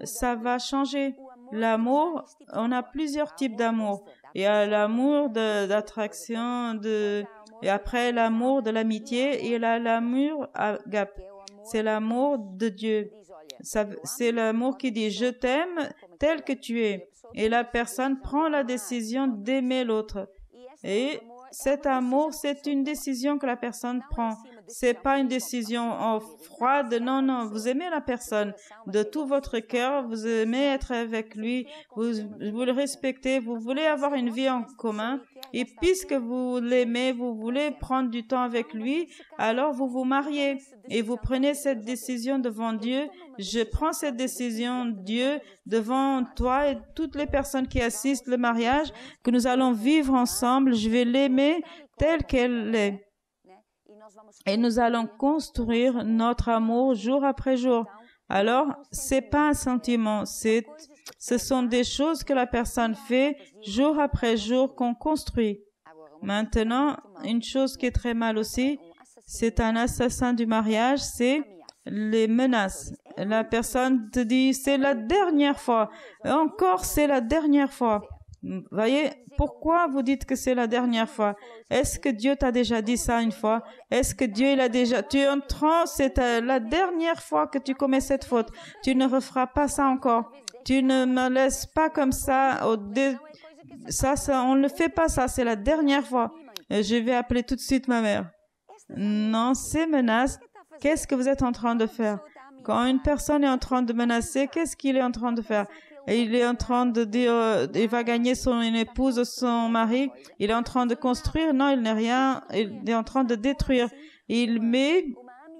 ça va changer. L'amour, on a plusieurs types d'amour. Il y a l'amour d'attraction, et après l'amour de l'amitié, et là l'amour agape. C'est l'amour de Dieu. C'est l'amour qui dit « je t'aime tel que tu es ». Et la personne prend la décision d'aimer l'autre. Et cet amour, c'est une décision que la personne prend. C'est pas une décision froide. Non, non. Vous aimez la personne de tout votre cœur. Vous aimez être avec lui. Vous le respectez. Vous voulez avoir une vie en commun. Et puisque vous l'aimez, vous voulez prendre du temps avec lui, alors vous vous mariez. Et vous prenez cette décision devant Dieu. Je prends cette décision, Dieu, devant toi et toutes les personnes qui assistent le mariage, que nous allons vivre ensemble. Je vais l'aimer telle qu'elle est. Et nous allons construire notre amour jour après jour. Alors, c'est pas un sentiment, ce sont des choses que la personne fait jour après jour qu'on construit. Maintenant, une chose qui est très mal aussi, c'est un assassin du mariage, c'est les menaces. La personne te dit, c'est la dernière fois. Encore, c'est la dernière fois. Voyez, pourquoi vous dites que c'est la dernière fois? Est-ce que Dieu t'a déjà dit ça une fois? Est-ce que Dieu, il a déjà... Tu es en train, c'est la dernière fois que tu commets cette faute. Tu ne referas pas ça encore. Tu ne me laisses pas comme ça. Ça, on ne le fait pas ça, c'est la dernière fois. Je vais appeler tout de suite ma mère. Non, ces menaces, qu'est-ce que vous êtes en train de faire? Quand une personne est en train de menacer, qu'est-ce qu'il est en train de faire? Il est en train de dire, il va gagner son épouse ou son mari. Il est en train de construire. Non, il n'est rien. Il est en train de détruire. Il met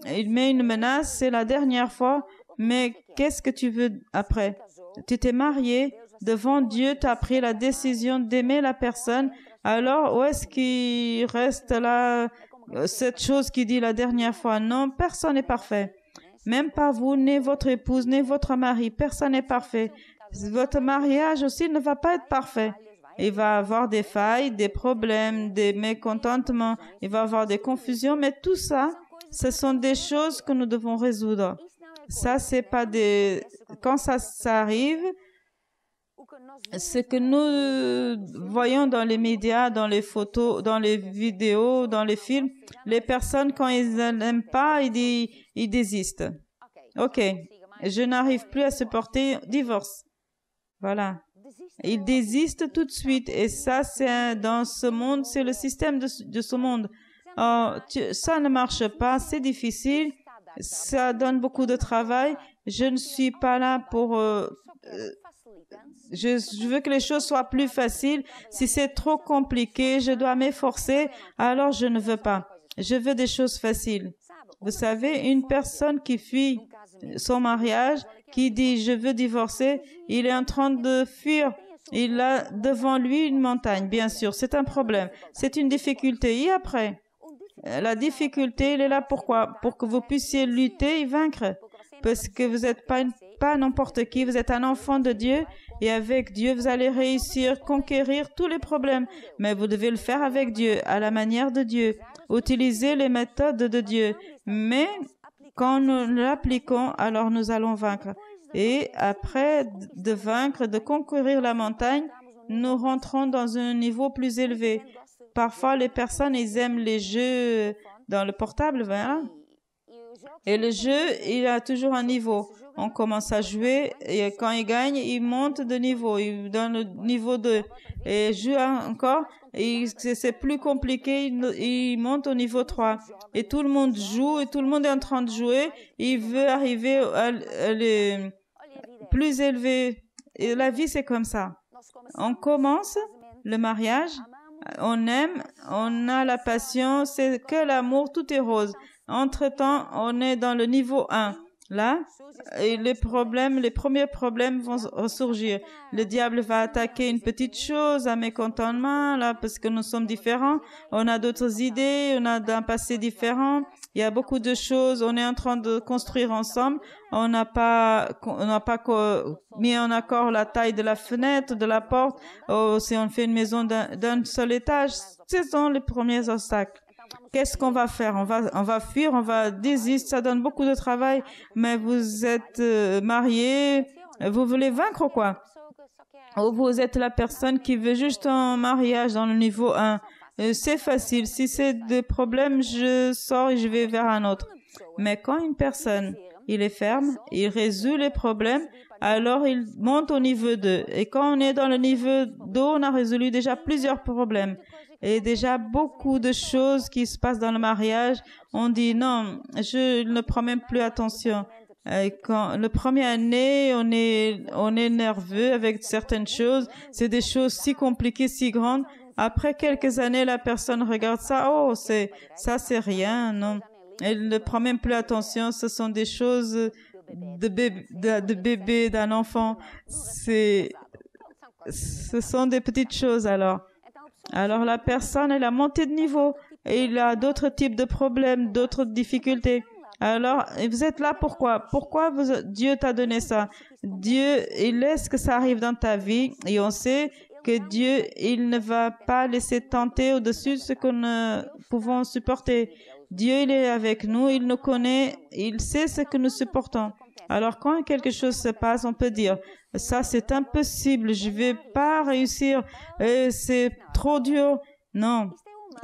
une menace. C'est la dernière fois. Mais qu'est-ce que tu veux après? Tu t'es marié. Devant Dieu, tu as pris la décision d'aimer la personne. Alors, où est-ce qu'il reste là, cette chose qui dit la dernière fois? Non, personne n'est parfait. Même pas vous, ni votre épouse, ni votre mari. Personne n'est parfait. Votre mariage aussi ne va pas être parfait. Il va avoir des failles, des problèmes, des mécontentements. Il va avoir des confusions. Mais tout ça, ce sont des choses que nous devons résoudre. Ça, c'est pas des... Quand ça arrive, ce que nous voyons dans les médias, dans les photos, dans les vidéos, dans les films, les personnes, quand ils n'aiment pas, ils désistent. OK, je n'arrive plus à supporter, divorce. Voilà. Ils désistent tout de suite. Et ça, dans ce monde, c'est le système de ce monde. Ça ne marche pas, c'est difficile, ça donne beaucoup de travail. Je ne suis pas là pour... je veux que les choses soient plus faciles. Si c'est trop compliqué, je dois m'efforcer, alors je ne veux pas. Je veux des choses faciles. Vous savez, une personne qui fuit son mariage, qui dit « je veux divorcer », il est en train de fuir. Il a devant lui une montagne, bien sûr. C'est un problème. C'est une difficulté. Et après, la difficulté, elle est là pourquoi? Pour que vous puissiez lutter et vaincre. Parce que vous n'êtes pas n'importe qui. Vous êtes un enfant de Dieu. Et avec Dieu, vous allez réussir, conquérir tous les problèmes. Mais vous devez le faire avec Dieu, à la manière de Dieu. Utiliser les méthodes de Dieu. Mais quand nous l'appliquons, alors nous allons vaincre. Et après de vaincre, de conquérir la montagne, nous rentrons dans un niveau plus élevé. Parfois, les personnes, ils aiment les jeux dans le portable, voilà. Et le jeu, il a toujours un niveau. On commence à jouer et quand il gagne, il monte de niveau. Il donne le niveau 2. Et joue encore, et c'est plus compliqué, il monte au niveau 3. Et tout le monde joue et tout le monde est en train de jouer. Il veut arriver à les plus élevés. Et la vie, c'est comme ça. On commence le mariage, on aime, on a la passion, c'est que l'amour, tout est rose. Entre-temps, on est dans le niveau 1. Là, et les premiers problèmes vont ressurgir. Le diable va attaquer une petite chose, un mécontentement, là, parce que nous sommes différents. On a d'autres idées, on a un passé différent. Il y a beaucoup de choses. On est en train de construire ensemble. On n'a pas mis en accord la taille de la fenêtre, de la porte. Oh, si on fait une maison d'un seul étage, ce sont les premiers obstacles. Qu'est-ce qu'on va faire? On va fuir, on va désister, ça donne beaucoup de travail, mais vous êtes marié, vous voulez vaincre ou quoi? Ou vous êtes la personne qui veut juste un mariage dans le niveau 1. C'est facile, si c'est des problèmes, je sors et je vais vers un autre. Mais quand une personne, il est ferme, il résout les problèmes, alors il monte au niveau 2. Et quand on est dans le niveau 2, on a résolu déjà plusieurs problèmes. Et déjà beaucoup de choses qui se passent dans le mariage, on dit non, je ne prends même plus attention. Quand le premier année, on est nerveux avec certaines choses, c'est des choses si compliquées, si grandes. Après quelques années, la personne regarde ça, oh, c'est rien, non. Elle ne prend même plus attention, ce sont des choses de bébé, d'un enfant. Ce sont des petites choses alors. Alors la personne, elle a monté de niveau et il a d'autres types de problèmes, d'autres difficultés. Alors, vous êtes là pourquoi? Pourquoi Dieu t'a donné ça? Dieu, il laisse que ça arrive dans ta vie et on sait que Dieu, il ne va pas laisser tenter au-dessus de ce que nous pouvons supporter. Dieu, il est avec nous, il nous connaît, il sait ce que nous supportons. Alors, quand quelque chose se passe, on peut dire, ça c'est impossible, je vais pas réussir, c'est trop dur. Non,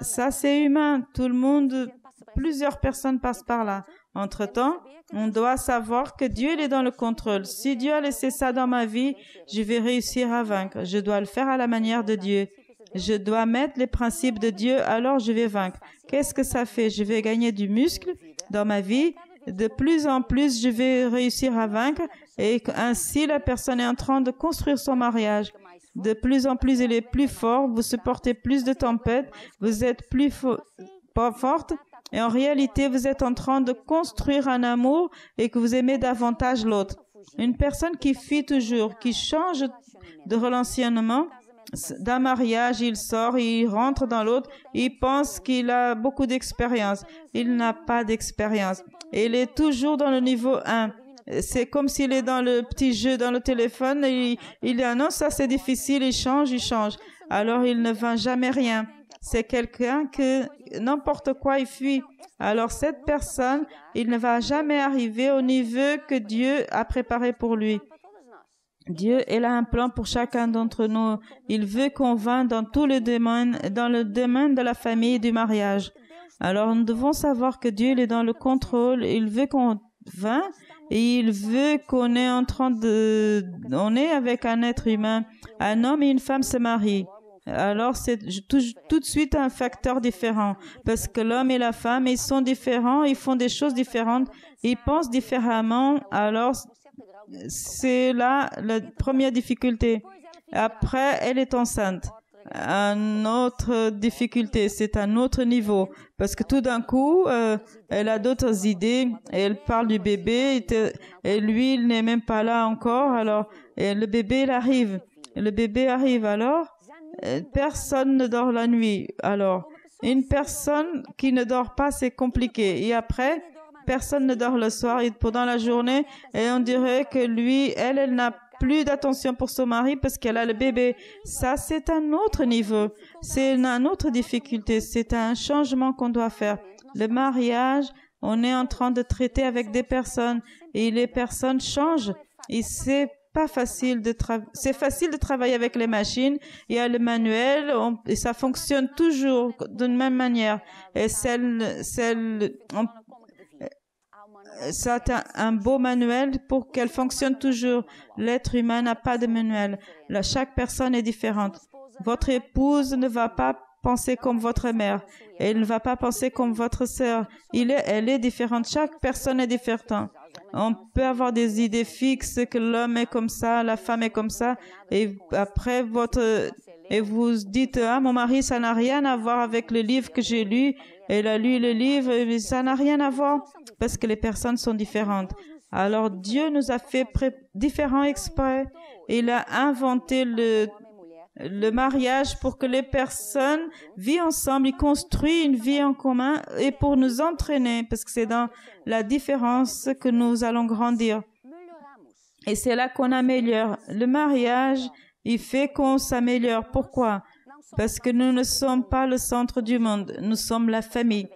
ça c'est humain, tout le monde, plusieurs personnes passent par là. Entre-temps, on doit savoir que Dieu il est dans le contrôle. Si Dieu a laissé ça dans ma vie, je vais réussir à vaincre. Je dois le faire à la manière de Dieu. Je dois mettre les principes de Dieu, alors je vais vaincre. Qu'est-ce que ça fait? Je vais gagner du muscle dans ma vie. De plus en plus, je vais réussir à vaincre et ainsi la personne est en train de construire son mariage. De plus en plus, il est plus fort, vous supportez plus de tempêtes, vous êtes plus forte et en réalité, vous êtes en train de construire un amour et que vous aimez davantage l'autre. Une personne qui fuit toujours, qui change de relationnement, d'un mariage, il sort, il rentre dans l'autre, il pense qu'il a beaucoup d'expérience. Il n'a pas d'expérience. Il est toujours dans le niveau 1. C'est comme s'il est dans le petit jeu dans le téléphone et il dit « non, ça c'est difficile, il change. » Alors il ne vainc jamais rien. C'est quelqu'un que n'importe quoi il fuit. Alors cette personne, il ne va jamais arriver au niveau que Dieu a préparé pour lui. Dieu, il a un plan pour chacun d'entre nous. Il veut qu'on vainque dans tous les domaines, dans le domaine de la famille et du mariage. Alors, nous devons savoir que Dieu, il est dans le contrôle. Il veut qu'on vainque et il veut qu'on est en train de... On est avec un être humain. Un homme et une femme se marient. Alors, c'est tout de suite un facteur différent. Parce que l'homme et la femme, ils sont différents, ils font des choses différentes, ils pensent différemment. Alors, c'est là la première difficulté. Après, elle est enceinte. Une autre difficulté, c'est un autre niveau. Parce que tout d'un coup, elle a d'autres idées. Elle parle du bébé et lui, il n'est même pas là encore. Alors, le bébé, il arrive. Le bébé arrive alors. Personne ne dort la nuit. Alors, une personne qui ne dort pas, c'est compliqué. Et après, personne ne dort le soir et pendant la journée, et on dirait que lui, elle n'a plus d'attention pour son mari parce qu'elle a le bébé. Ça, c'est un autre niveau. C'est une autre difficulté. C'est un changement qu'on doit faire. Le mariage, on est en train de traiter avec des personnes et les personnes changent. Et c'est pas facile c'est facile de travailler avec les machines. Il y a le manuel et ça fonctionne toujours de la même manière. Et ça a un beau manuel pour qu'elle fonctionne toujours. L'être humain n'a pas de manuel. Chaque personne est différente. Votre épouse ne va pas penser comme votre mère. Elle ne va pas penser comme votre sœur. Elle est différente. Chaque personne est différente. On peut avoir des idées fixes que l'homme est comme ça, la femme est comme ça. Et après, vous dites, ah, mon mari, ça n'a rien à voir avec le livre que j'ai lu. Elle a lu le livre, mais ça n'a rien à voir parce que les personnes sont différentes. Alors Dieu nous a fait différents exprès. Il a inventé le mariage pour que les personnes vivent ensemble, ils construisent une vie en commun et pour nous entraîner, parce que c'est dans la différence que nous allons grandir. Et c'est là qu'on améliore. Le mariage, il fait qu'on s'améliore. Pourquoi? Parce que nous ne sommes pas le centre du monde, nous sommes la famille.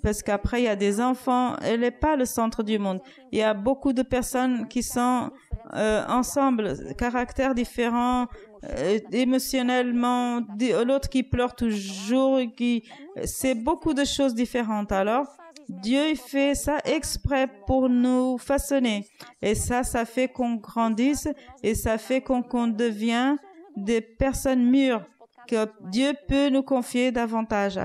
Parce qu'après, il y a des enfants, elle n'est pas le centre du monde. Il y a beaucoup de personnes qui sont ensemble, caractères différents, émotionnellement, l'autre qui pleure toujours, c'est beaucoup de choses différentes. Alors, Dieu il fait ça exprès pour nous façonner. Et ça fait qu'on grandisse et ça fait qu'on devient des personnes mûres, que Dieu peut nous confier davantage.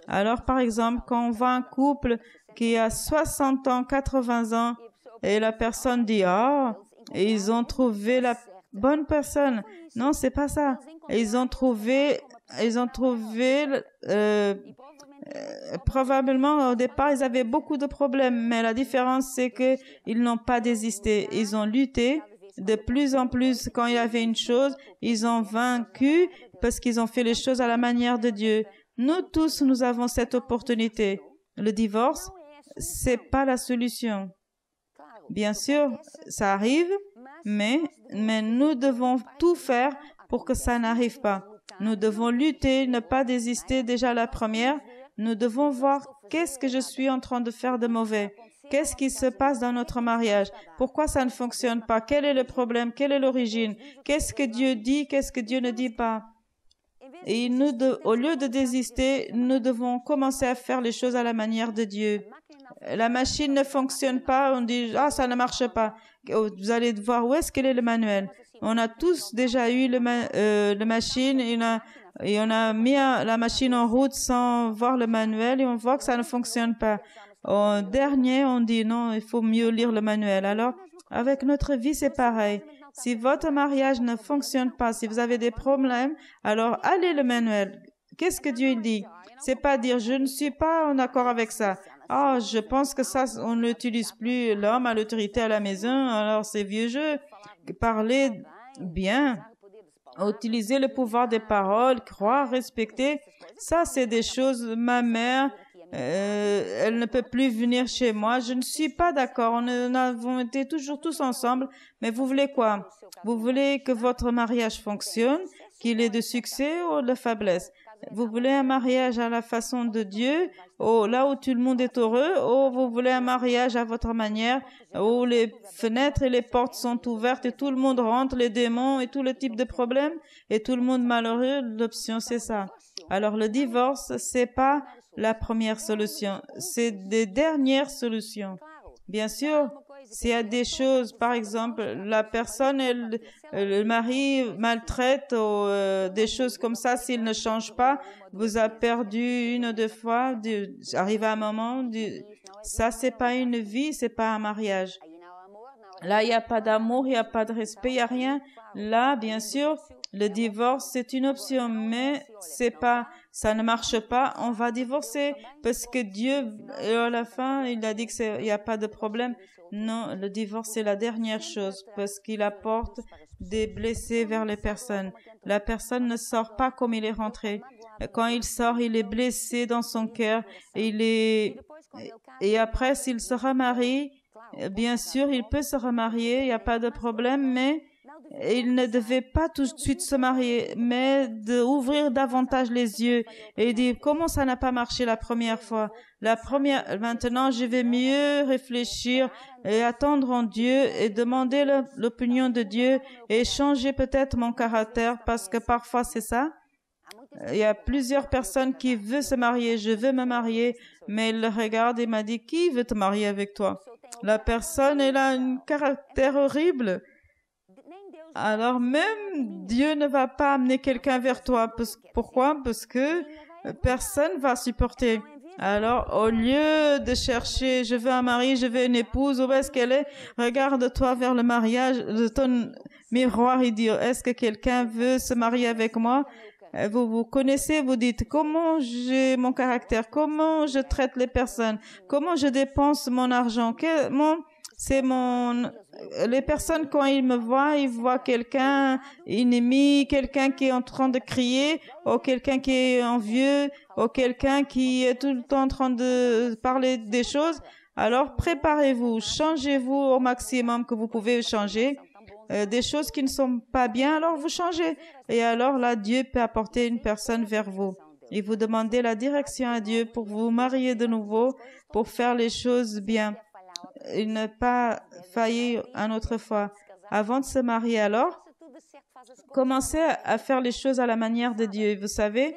Alors, par exemple, quand on voit un couple qui a 60 ans, 80 ans, et la personne dit « Ah, ils ont trouvé la bonne personne. » Non, c'est pas ça. Ils ont trouvé probablement au départ, ils avaient beaucoup de problèmes, mais la différence, c'est que ils n'ont pas désisté. Ils ont lutté. De plus en plus, quand il y avait une chose, ils ont vaincu parce qu'ils ont fait les choses à la manière de Dieu. Nous tous, nous avons cette opportunité. Le divorce, c'est pas la solution. Bien sûr, ça arrive, mais nous devons tout faire pour que ça n'arrive pas. Nous devons lutter, ne pas désister déjà la première. Nous devons voir qu'est-ce que je suis en train de faire de mauvais. Qu'est-ce qui se passe dans notre mariage? Pourquoi ça ne fonctionne pas? Quel est le problème? Quelle est l'origine? Qu'est-ce que Dieu dit? Qu'est-ce que Dieu ne dit pas? Et au lieu de désister, nous devons commencer à faire les choses à la manière de Dieu. La machine ne fonctionne pas, on dit « Ah, ça ne marche pas ». Vous allez voir où est-ce qu'elle est le manuel. On a tous déjà eu le machine et on a mis la machine en route sans voir le manuel et on voit que ça ne fonctionne pas. Au dernier, on dit non, il faut mieux lire le manuel. Alors, avec notre vie, c'est pareil. Si votre mariage ne fonctionne pas, si vous avez des problèmes, alors allez le manuel. Qu'est-ce que Dieu dit? C'est pas dire je ne suis pas en accord avec ça. Ah, je pense que ça, on n'utilise plus l'homme à l'autorité à la maison. Alors, c'est vieux jeu. Parler bien, utiliser le pouvoir des paroles, croire, respecter. Ça, c'est des choses. Ma mère, elle ne peut plus venir chez moi. Je ne suis pas d'accord. On avons été toujours tous ensemble. Mais vous voulez quoi? Vous voulez que votre mariage fonctionne, qu'il ait de succès ou de faiblesse? Vous voulez un mariage à la façon de Dieu, là où tout le monde est heureux, ou vous voulez un mariage à votre manière, où les fenêtres et les portes sont ouvertes et tout le monde rentre, les démons et tout le type de problèmes, et tout le monde malheureux? L'option, c'est ça. Alors, le divorce, c'est pas la première solution, c'est des dernières solutions. Bien sûr, s'il y a des choses, par exemple, la personne, le mari maltraite ou des choses comme ça, s'il ne change pas, vous a perdu une ou deux fois, arrive à un moment, ça c'est pas une vie, c'est pas un mariage. Là, il n'y a pas d'amour, il n'y a pas de respect, il n'y a rien. Là, bien sûr, le divorce, c'est une option, mais ça ne marche pas, on va divorcer parce que Dieu, à la fin, il a dit qu'il n'y a pas de problème. Non, le divorce, c'est la dernière chose parce qu'il apporte des blessés vers les personnes. La personne ne sort pas comme il est rentré. Quand il sort, il est blessé dans son cœur. Et après, s'il se remarie, bien sûr, il peut se remarier, il n'y a pas de problème, mais il ne devait pas tout de suite se marier, mais d'ouvrir davantage les yeux et dire comment ça n'a pas marché la première fois. Maintenant, je vais mieux réfléchir et attendre en Dieu et demander l'opinion de Dieu et changer peut-être mon caractère parce que parfois c'est ça. Il y a plusieurs personnes qui veulent se marier. Je veux me marier, mais il le regarde et m'a dit qui veut te marier avec toi? La personne, elle a un caractère horrible. Alors même Dieu ne va pas amener quelqu'un vers toi. Pourquoi? Parce que personne va supporter. Alors au lieu de chercher, je veux un mari, je veux une épouse, où est-ce qu'elle est? Regarde-toi vers le mariage de ton miroir et dire, est-ce que quelqu'un veut se marier avec moi? Vous vous connaissez, vous dites comment j'ai mon caractère, comment je traite les personnes, comment je dépense mon argent. Les personnes, quand ils me voient, ils voient quelqu'un ennemi, quelqu'un qui est en train de crier, ou quelqu'un qui est envieux, ou quelqu'un qui est tout le temps en train de parler des choses. Alors, préparez-vous, changez-vous au maximum que vous pouvez changer. Des choses qui ne sont pas bien, alors vous changez. Et alors là, Dieu peut apporter une personne vers vous. Et vous demandez la direction à Dieu pour vous marier de nouveau, pour faire les choses bien. Et ne pas faillir une autre fois. Avant de se marier alors, commencez à faire les choses à la manière de Dieu. Vous savez,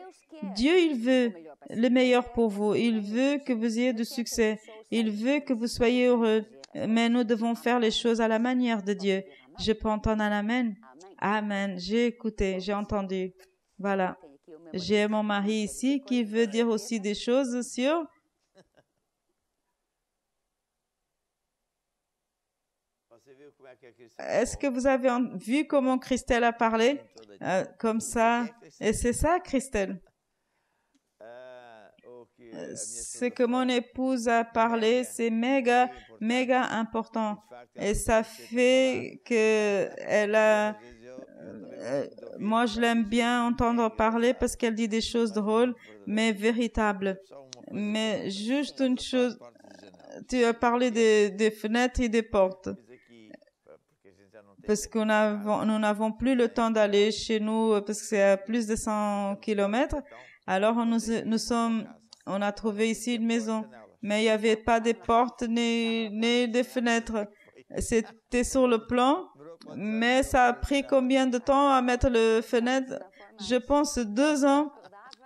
Dieu, il veut le meilleur pour vous. Il veut que vous ayez du succès. Il veut que vous soyez heureux. Mais nous devons faire les choses à la manière de Dieu. Je peux entendre un amen? Amen. J'ai écouté, j'ai entendu. Voilà. J'ai mon mari ici qui veut dire aussi des choses sur... Est-ce que vous avez vu comment Christelle a parlé? Comme ça. Et c'est ça, Christelle. Ce que mon épouse a parlé, c'est méga, méga important. Et ça fait que moi, je l'aime bien entendre parler parce qu'elle dit des choses drôles, mais véritables. Mais juste une chose, tu as parlé des fenêtres et des portes. Parce que nous n'avons plus le temps d'aller chez nous, parce que c'est à plus de 100 kilomètres. Alors, on a trouvé ici une maison, mais il n'y avait pas de portes ni des fenêtres. C'était sur le plan, mais ça a pris combien de temps à mettre les fenêtres? Je pense 2 ans.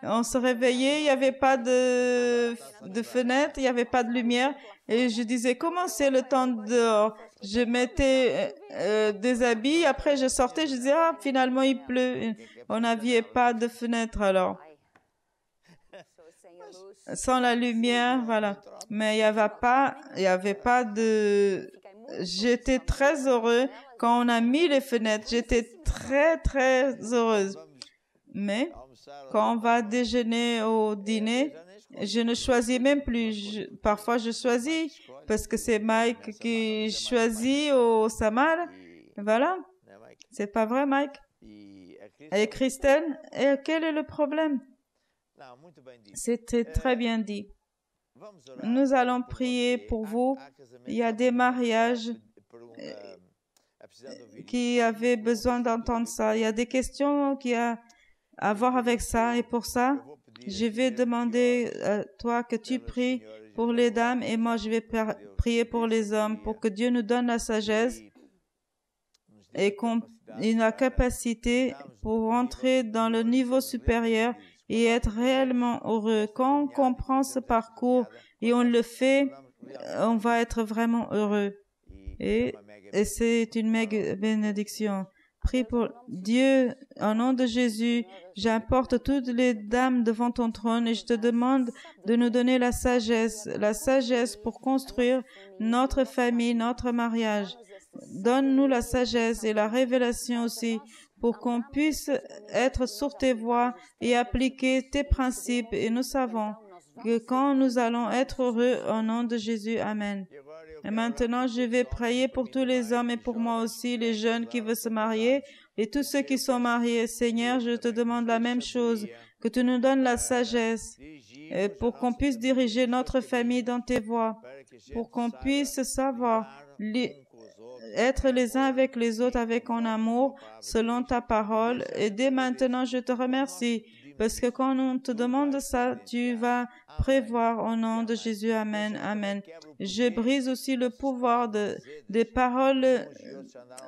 On se réveillait, il n'y avait pas de fenêtre, il n'y avait pas de lumière. Et je disais, comment c'est le temps dehors? Je mettais des habits, après je sortais, je disais, ah, finalement il pleut. On n'avait pas de fenêtre alors. Sans la lumière, voilà. Mais il n'y avait pas de... J'étais très heureux quand on a mis les fenêtres. J'étais très, très heureuse. Mais quand on va déjeuner au dîner, je ne choisis même plus. Parfois, je choisis parce que c'est Mike qui choisit au Samar. Voilà. C'est pas vrai, Mike? Et Christelle, et quel est le problème? C'était très bien dit. Nous allons prier pour vous. Il y a des mariages qui avaient besoin d'entendre ça. Il y a des questions qui ont à voir avec ça. Et pour ça, je vais demander à toi que tu pries pour les dames et moi, je vais prier pour les hommes pour que Dieu nous donne la sagesse et qu'on ait la capacité pour entrer dans le niveau supérieur et être réellement heureux. Quand on comprend ce parcours et on le fait, on va être vraiment heureux. Et c'est une méga bénédiction. Prie pour Dieu, au nom de Jésus, j'apporte toutes les dames devant ton trône et je te demande de nous donner la sagesse pour construire notre famille, notre mariage. Donne-nous la sagesse et la révélation aussi pour qu'on puisse être sur tes voies et appliquer tes principes. Et nous savons que quand nous allons être heureux, au nom de Jésus, Amen. Et maintenant, je vais prier pour tous les hommes et pour moi aussi, les jeunes qui veulent se marier et tous ceux qui sont mariés. Seigneur, je te demande la même chose, que tu nous donnes la sagesse pour qu'on puisse diriger notre famille dans tes voies, pour qu'on puisse savoir être les uns avec les autres avec en amour selon ta parole. Et dès maintenant, je te remercie parce que quand on te demande ça, tu vas prévoir au nom de Jésus. Amen. Amen. Je brise aussi le pouvoir des paroles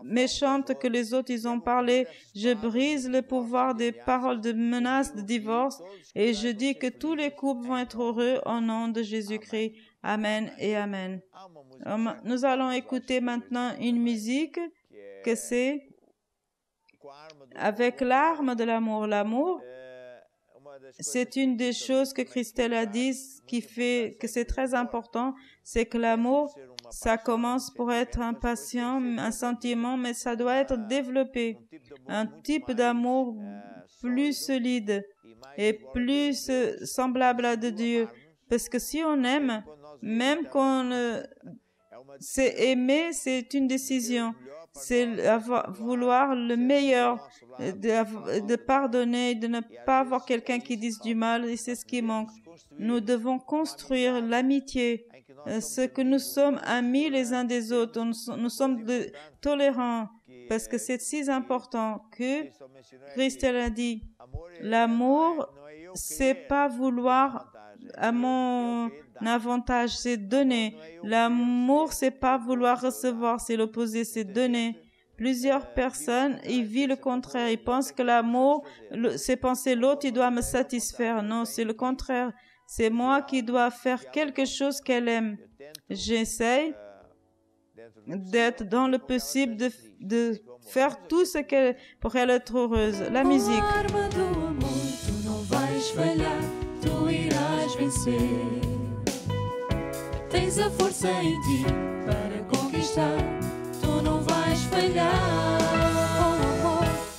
méchantes que les autres ils ont parlé. Je brise le pouvoir des paroles de menaces de divorce et je dis que tous les couples vont être heureux au nom de Jésus-Christ. Amen et Amen. Nous allons écouter maintenant une musique que c'est avec l'arme de l'amour. L'amour, c'est une des choses que Christelle a dit qui fait que c'est très important, c'est que l'amour, Ça commence pour être impatient, un sentiment, mais ça doit être développé. Un type d'amour plus solide et plus semblable à de Dieu. Parce que si on aime, même qu'on c'est aimer, c'est une décision. C'est vouloir le meilleur, de pardonner, de ne pas avoir quelqu'un qui dise du mal, et c'est ce qui manque. Nous devons construire l'amitié, ce que nous sommes amis les uns des autres. Nous sommes tolérants, parce que c'est si important que Christelle a dit, l'amour, c'est pas vouloir à mon avantage, c'est donner. L'amour, c'est pas vouloir recevoir, c'est l'opposé, c'est donner. Plusieurs personnes, ils vivent le contraire. Ils pensent que l'amour, c'est penser l'autre, il doit me satisfaire. Non, c'est le contraire. C'est moi qui dois faire quelque chose qu'elle aime. J'essaie d'être dans le possible de faire tout ce qu'elle pour elle être heureuse. La musique. Tu irás vencer. Tens a força em ti para conquistar. Tu não vais falhar.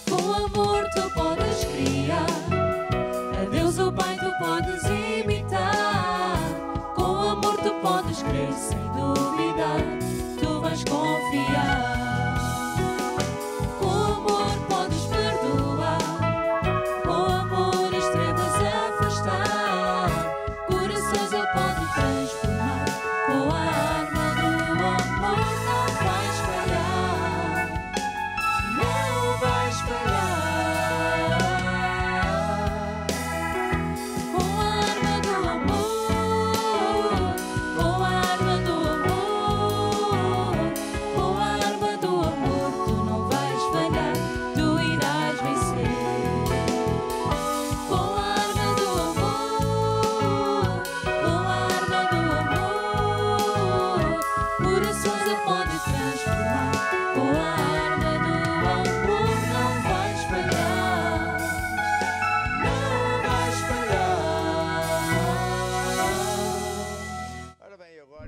Com amor tu podes criar. A Deus o Pai tu podes imitar. Com amor tu podes crer sem duvidar. Tu vais confiar. Com amor podes perdoar. Com amor as trevas afastar. Corações ele pode transformar. Com a arma do amor não vais falhar. Não vais falhar. Com a arma do amor. Com a arma do amor. Com a arma do amor tu não vais falhar. Tu irás vencer. Com a arma do amor. Com a arma do amor. Corações ele pode transformar. Com a arma do amor não vais falhar. Não vais falhar.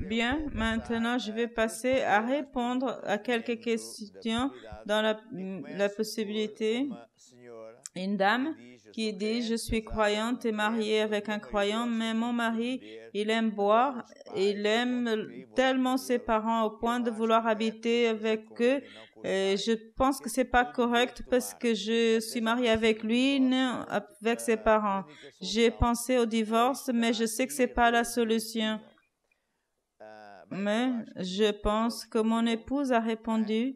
Bien, maintenant je vais passer à répondre à quelques questions dans la possibilité. Une dame qui dit, je suis croyante et mariée avec un croyant, mais mon mari, il aime boire, il aime tellement ses parents au point de vouloir habiter avec eux. Et je pense que c'est pas correct parce que je suis mariée avec lui, non avec ses parents. J'ai pensé au divorce, mais je sais que c'est pas la solution. Mais je pense que mon épouse a répondu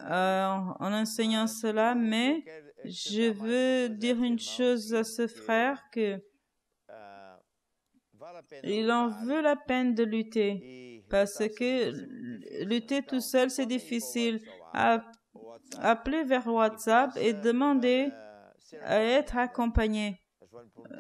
en enseignant cela, mais je veux dire une chose à ce frère que il en veut la peine de lutter parce que lutter tout seul c'est difficile. Appeler vers WhatsApp et demander à être accompagné.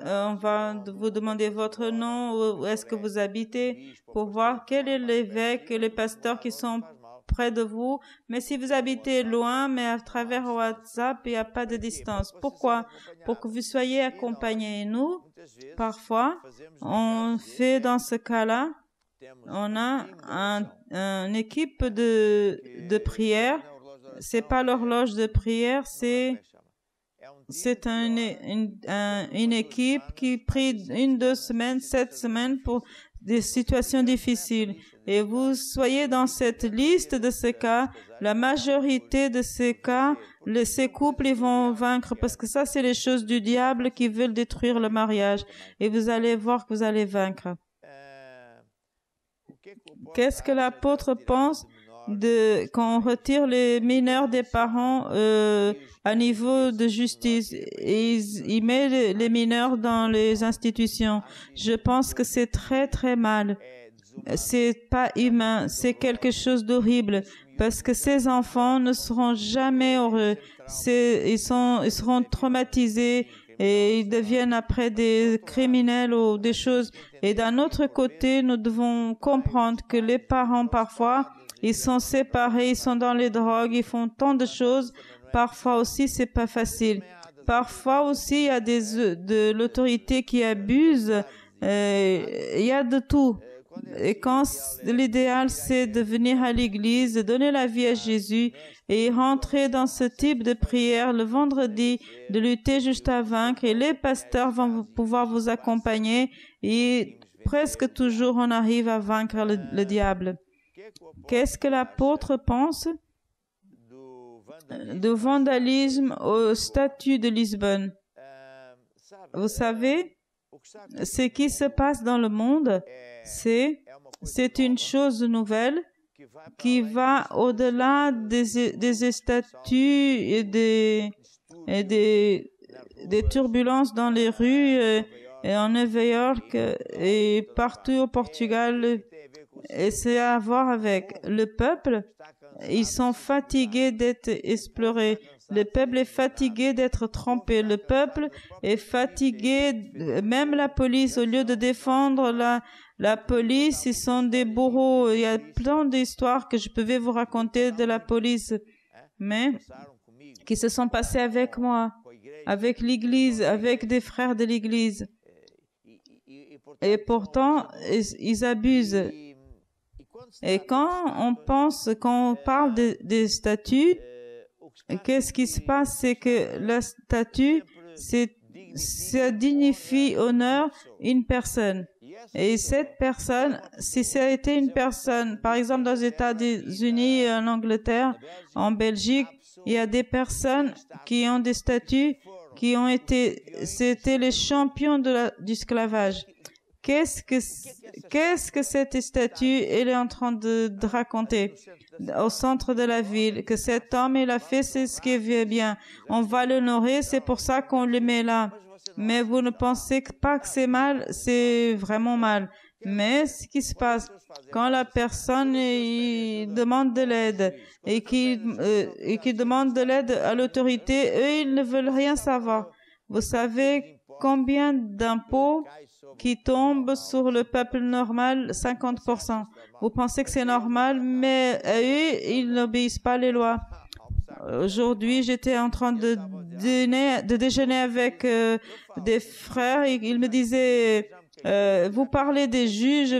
On va vous demander votre nom, où est-ce que vous habitez, pour voir quel est l'évêque, les pasteurs qui sont près de vous. Mais si vous habitez loin, mais à travers WhatsApp, il n'y a pas de distance. Pourquoi? Pour que vous soyez accompagnés. Nous, parfois, on fait dans ce cas-là, on a une équipe de prière. C'est pas l'horloge de prière, c'est une équipe qui prie 1, 2 semaines, 7 semaines pour des situations difficiles. Et vous soyez dans cette liste de ces cas, la majorité de ces cas, ces couples, ils vont vaincre parce que ça, c'est les choses du diable qui veulent détruire le mariage. Et vous allez voir que vous allez vaincre. Qu'est-ce que l'apôtre pense quand on retire les mineurs des parents à niveau de justice et il met les mineurs dans les institutions? Je pense que c'est très très mal. C'est pas humain, c'est quelque chose d'horrible parce que ces enfants ne seront jamais heureux. Ils seront traumatisés et ils deviennent après des criminels ou des choses. Et d'un autre côté, nous devons comprendre que les parents parfois ils sont séparés, ils sont dans les drogues, ils font tant de choses. Parfois aussi, c'est pas facile. Parfois aussi, il y a de l'autorité qui abuse. Il y a de tout. Et quand l'idéal, c'est de venir à l'église, de donner la vie à Jésus et rentrer dans ce type de prière le vendredi, de lutter jusqu'à vaincre, et les pasteurs vont pouvoir vous accompagner et presque toujours on arrive à vaincre le diable. Qu'est-ce que l'apôtre pense du vandalisme au statut de Lisbonne? Vous savez, ce qui se passe dans le monde, c'est une chose nouvelle qui va au-delà des statuts et des turbulences dans les rues et en New York et partout au Portugal. Et c'est à voir avec le peuple. Ils sont fatigués d'être explorés. Le peuple est fatigué d'être trompé. Le peuple est fatigué, même la police, au lieu de défendre la police, ils sont des bourreaux. Il y a plein d'histoires que je pouvais vous raconter de la police, mais qui se sont passées avec moi, avec l'Église, avec des frères de l'Église. Et pourtant, ils abusent. Et quand on parle des statuts, qu'est-ce qui se passe? C'est que le statut, ça dignifie, honore une personne. Et cette personne, si ça a été une personne, par exemple dans les États-Unis, en Angleterre, en Belgique, il y a des personnes qui ont des statuts qui ont été, c'était les champions du esclavage. Qu'est-ce que cette statue elle est en train de raconter au centre de la ville? Que cet homme il a fait, c'est ce qui est bien. On va l'honorer, c'est pour ça qu'on le met là. Mais vous ne pensez pas que c'est mal, c'est vraiment mal. Mais ce qui se passe quand la personne demande de l'aide et qui demande de l'aide à l'autorité, eux ils ne veulent rien savoir. Vous savez combien d'impôts qui tombent sur le peuple normal? 50%. Vous pensez que c'est normal, mais eux, ils n'obéissent pas les lois. Aujourd'hui, j'étais en train de déjeuner avec des frères et ils me disaient vous parlez des juges,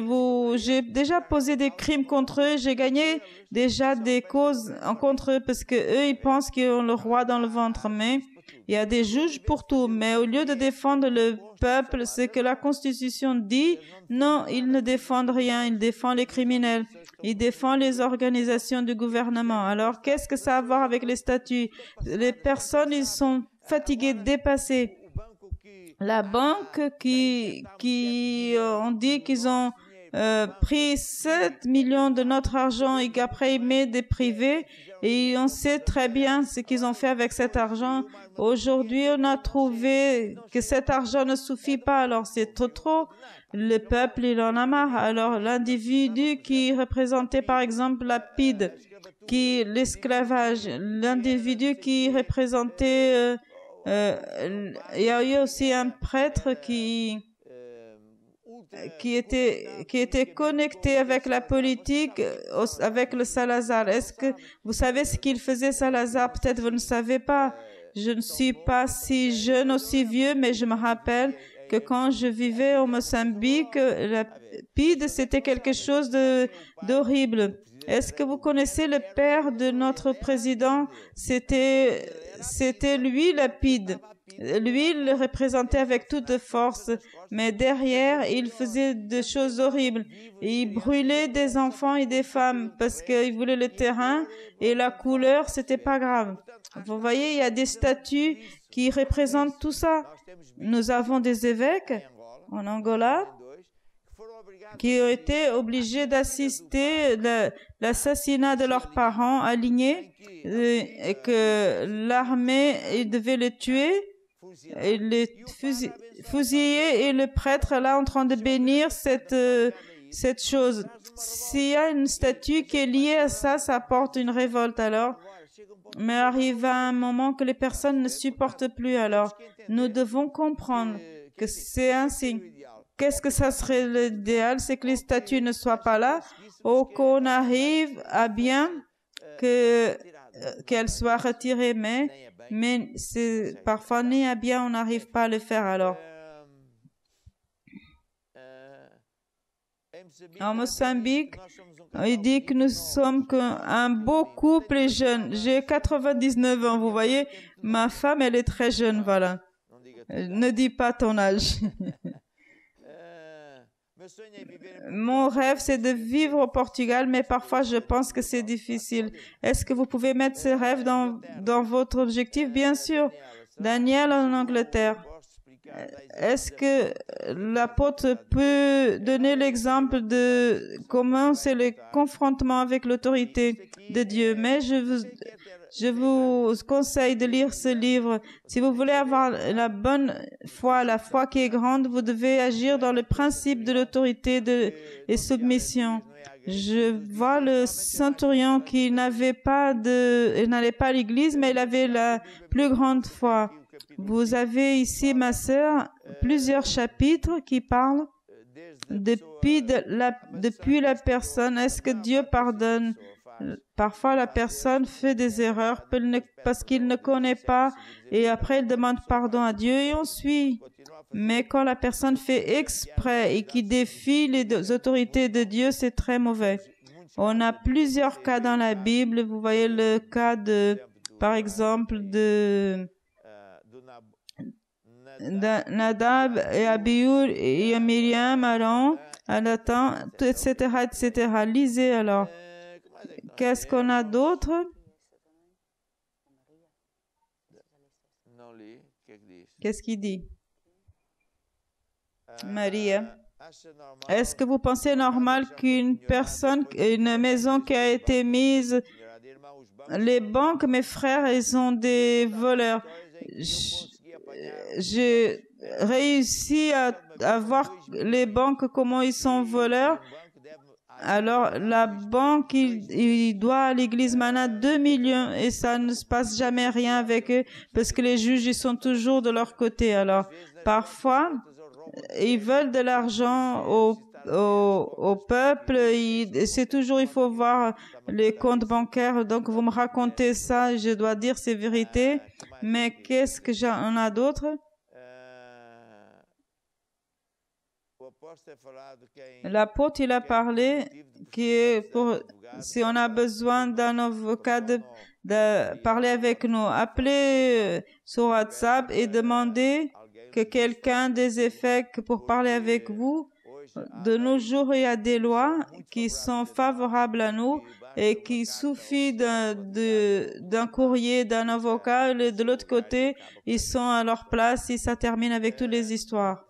j'ai déjà posé des crimes contre eux, j'ai gagné déjà des causes contre eux parce que eux, ils pensent qu'ils ont le roi dans le ventre, mais il y a des juges pour tout, mais au lieu de défendre le peuple, ce que la Constitution dit, non, ils ne défendent rien, ils défendent les criminels, ils défendent les organisations du gouvernement. Alors, qu'est-ce que ça a à voir avec les statuts? Les personnes, ils sont fatiguées, dépassées. La banque qui ont dit qu'ils ont pris 7 millions de notre argent et qu'après ils mettent des privés et on sait très bien ce qu'ils ont fait avec cet argent. Aujourd'hui, on a trouvé que cet argent ne suffit pas, alors c'est trop. Le peuple, il en a marre. Alors l'individu qui représentait par exemple la PIDE, l'esclavage, l'individu qui représentait il y a eu aussi un prêtre qui était connecté avec la politique, avec le Salazar. Est-ce que vous savez ce qu'il faisait, Salazar? Peut-être vous ne savez pas. Je ne suis pas si jeune ou si vieux, mais je me rappelle que quand je vivais au Mozambique, la PIDE, c'était quelque chose d'horrible. Est-ce que vous connaissez le père de notre président? C'était lui, la PIDE. Lui, il le représentait avec toute force, mais derrière, il faisait des choses horribles. Il brûlait des enfants et des femmes parce qu'il voulait le terrain et la couleur, c'était pas grave. Vous voyez, il y a des statues qui représentent tout ça. Nous avons des évêques en Angola qui ont été obligés d'assister l'assassinat de leurs parents alignés et que l'armée devait les tuer et les fusiller et le prêtre là en train de bénir cette chose. S'il y a une statue qui est liée à ça, ça apporte une révolte alors. Mais arrive à un moment que les personnes ne supportent plus alors. Nous devons comprendre que c'est ainsi. Qu'est-ce que ça serait l'idéal? C'est que les statues ne soient pas là ou qu'on arrive à bien qu'elles soient retirées, mais c'est parfois ni à bien on n'arrive pas à le faire alors. En Mozambique, il dit que nous sommes un beau couple et jeune. J'ai 99 ans, vous voyez. Ma femme, elle est très jeune, voilà. Ne dis pas ton âge. Mon rêve, c'est de vivre au Portugal, mais parfois je pense que c'est difficile. Est-ce que vous pouvez mettre ces rêves dans votre objectif? Bien sûr. Daniel en Angleterre. Est-ce que l'apôtre peut donner l'exemple de comment c'est le confrontement avec l'autorité de Dieu? Mais je vous conseille de lire ce livre. Si vous voulez avoir la bonne foi, la foi qui est grande, vous devez agir dans le principe de l'autorité et submission. Je vois le centurion qui n'allait pas à l'église, mais il avait la plus grande foi. Vous avez ici, ma sœur, plusieurs chapitres qui parlent depuis la personne. Est-ce que Dieu pardonne? Parfois, la personne fait des erreurs parce qu'il ne connaît pas et après, il demande pardon à Dieu et on suit. Mais quand la personne fait exprès et qui défie les autorités de Dieu, c'est très mauvais. On a plusieurs cas dans la Bible. Vous voyez le cas par exemple, de Nadab et Abihu et Myriam, Aaron, Nathan, etc., etc. Lisez alors. Qu'est-ce qu'on a d'autre? Qu'est-ce qu'il dit? Maria. Est-ce que vous pensez normal qu'une maison qui a été mise, les banques, mes frères, ils sont des voleurs. J'ai réussi à voir les banques, comment ils sont voleurs. Alors, la banque, il doit à l'église Mana 2 millions et ça ne se passe jamais rien avec eux parce que les juges, ils sont toujours de leur côté. Alors, parfois, ils veulent de l'argent au peuple. C'est toujours, il faut voir les comptes bancaires. Donc, vous me racontez ça, je dois dire ces vérités. Mais qu'est-ce que j'en ai d'autre? L'apôtre, il a parlé si on a besoin d'un avocat de parler avec nous, appelez sur WhatsApp et demandez que quelqu'un des évêques pour parler avec vous. De nos jours, il y a des lois qui sont favorables à nous et qu'il suffit d'un courrier, d'un avocat. Et de l'autre côté, ils sont à leur place et ça termine avec toutes les histoires.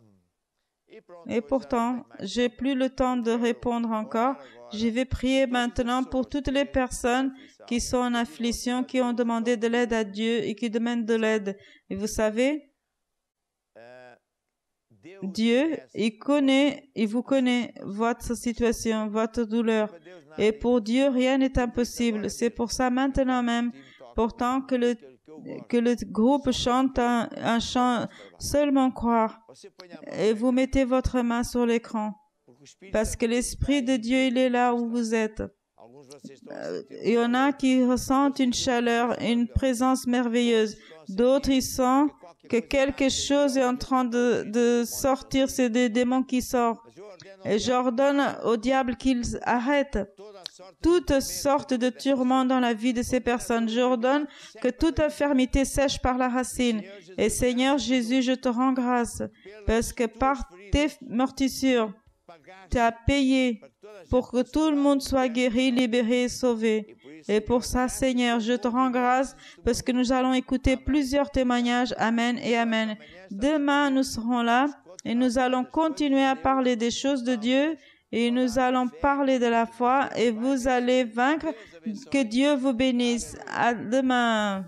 Et pourtant, j'ai plus le temps de répondre encore. Je vais prier maintenant pour toutes les personnes qui sont en affliction, qui ont demandé de l'aide à Dieu et qui demandent de l'aide. Et vous savez, Dieu, il vous connaît votre situation, votre douleur. Et pour Dieu, rien n'est impossible. C'est pour ça maintenant même, pourtant que le groupe chante un chant seulement croire. Et vous mettez votre main sur l'écran. Parce que l'Esprit de Dieu, il est là où vous êtes. Il y en a qui ressentent une chaleur, une présence merveilleuse. D'autres, ils sentent que quelque chose est en train de sortir. C'est des démons qui sortent. Et j'ordonne au diable qu'il arrête toutes sortes de tourments dans la vie de ces personnes. J'ordonne que toute infirmité sèche par la racine. Et Seigneur Jésus, je te rends grâce parce que par tes meurtrissures, tu as payé pour que tout le monde soit guéri, libéré et sauvé. Et pour ça, Seigneur, je te rends grâce parce que nous allons écouter plusieurs témoignages. Amen et Amen. Demain, nous serons là et nous allons continuer à parler des choses de Dieu et nous allons parler de la foi et vous allez vaincre. Que Dieu vous bénisse. À demain.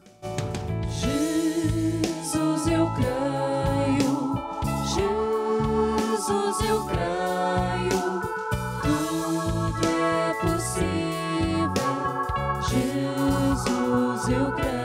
Jesus, eu creio. Jesus, eu creio. Tudo é possível. Jesus, eu creio.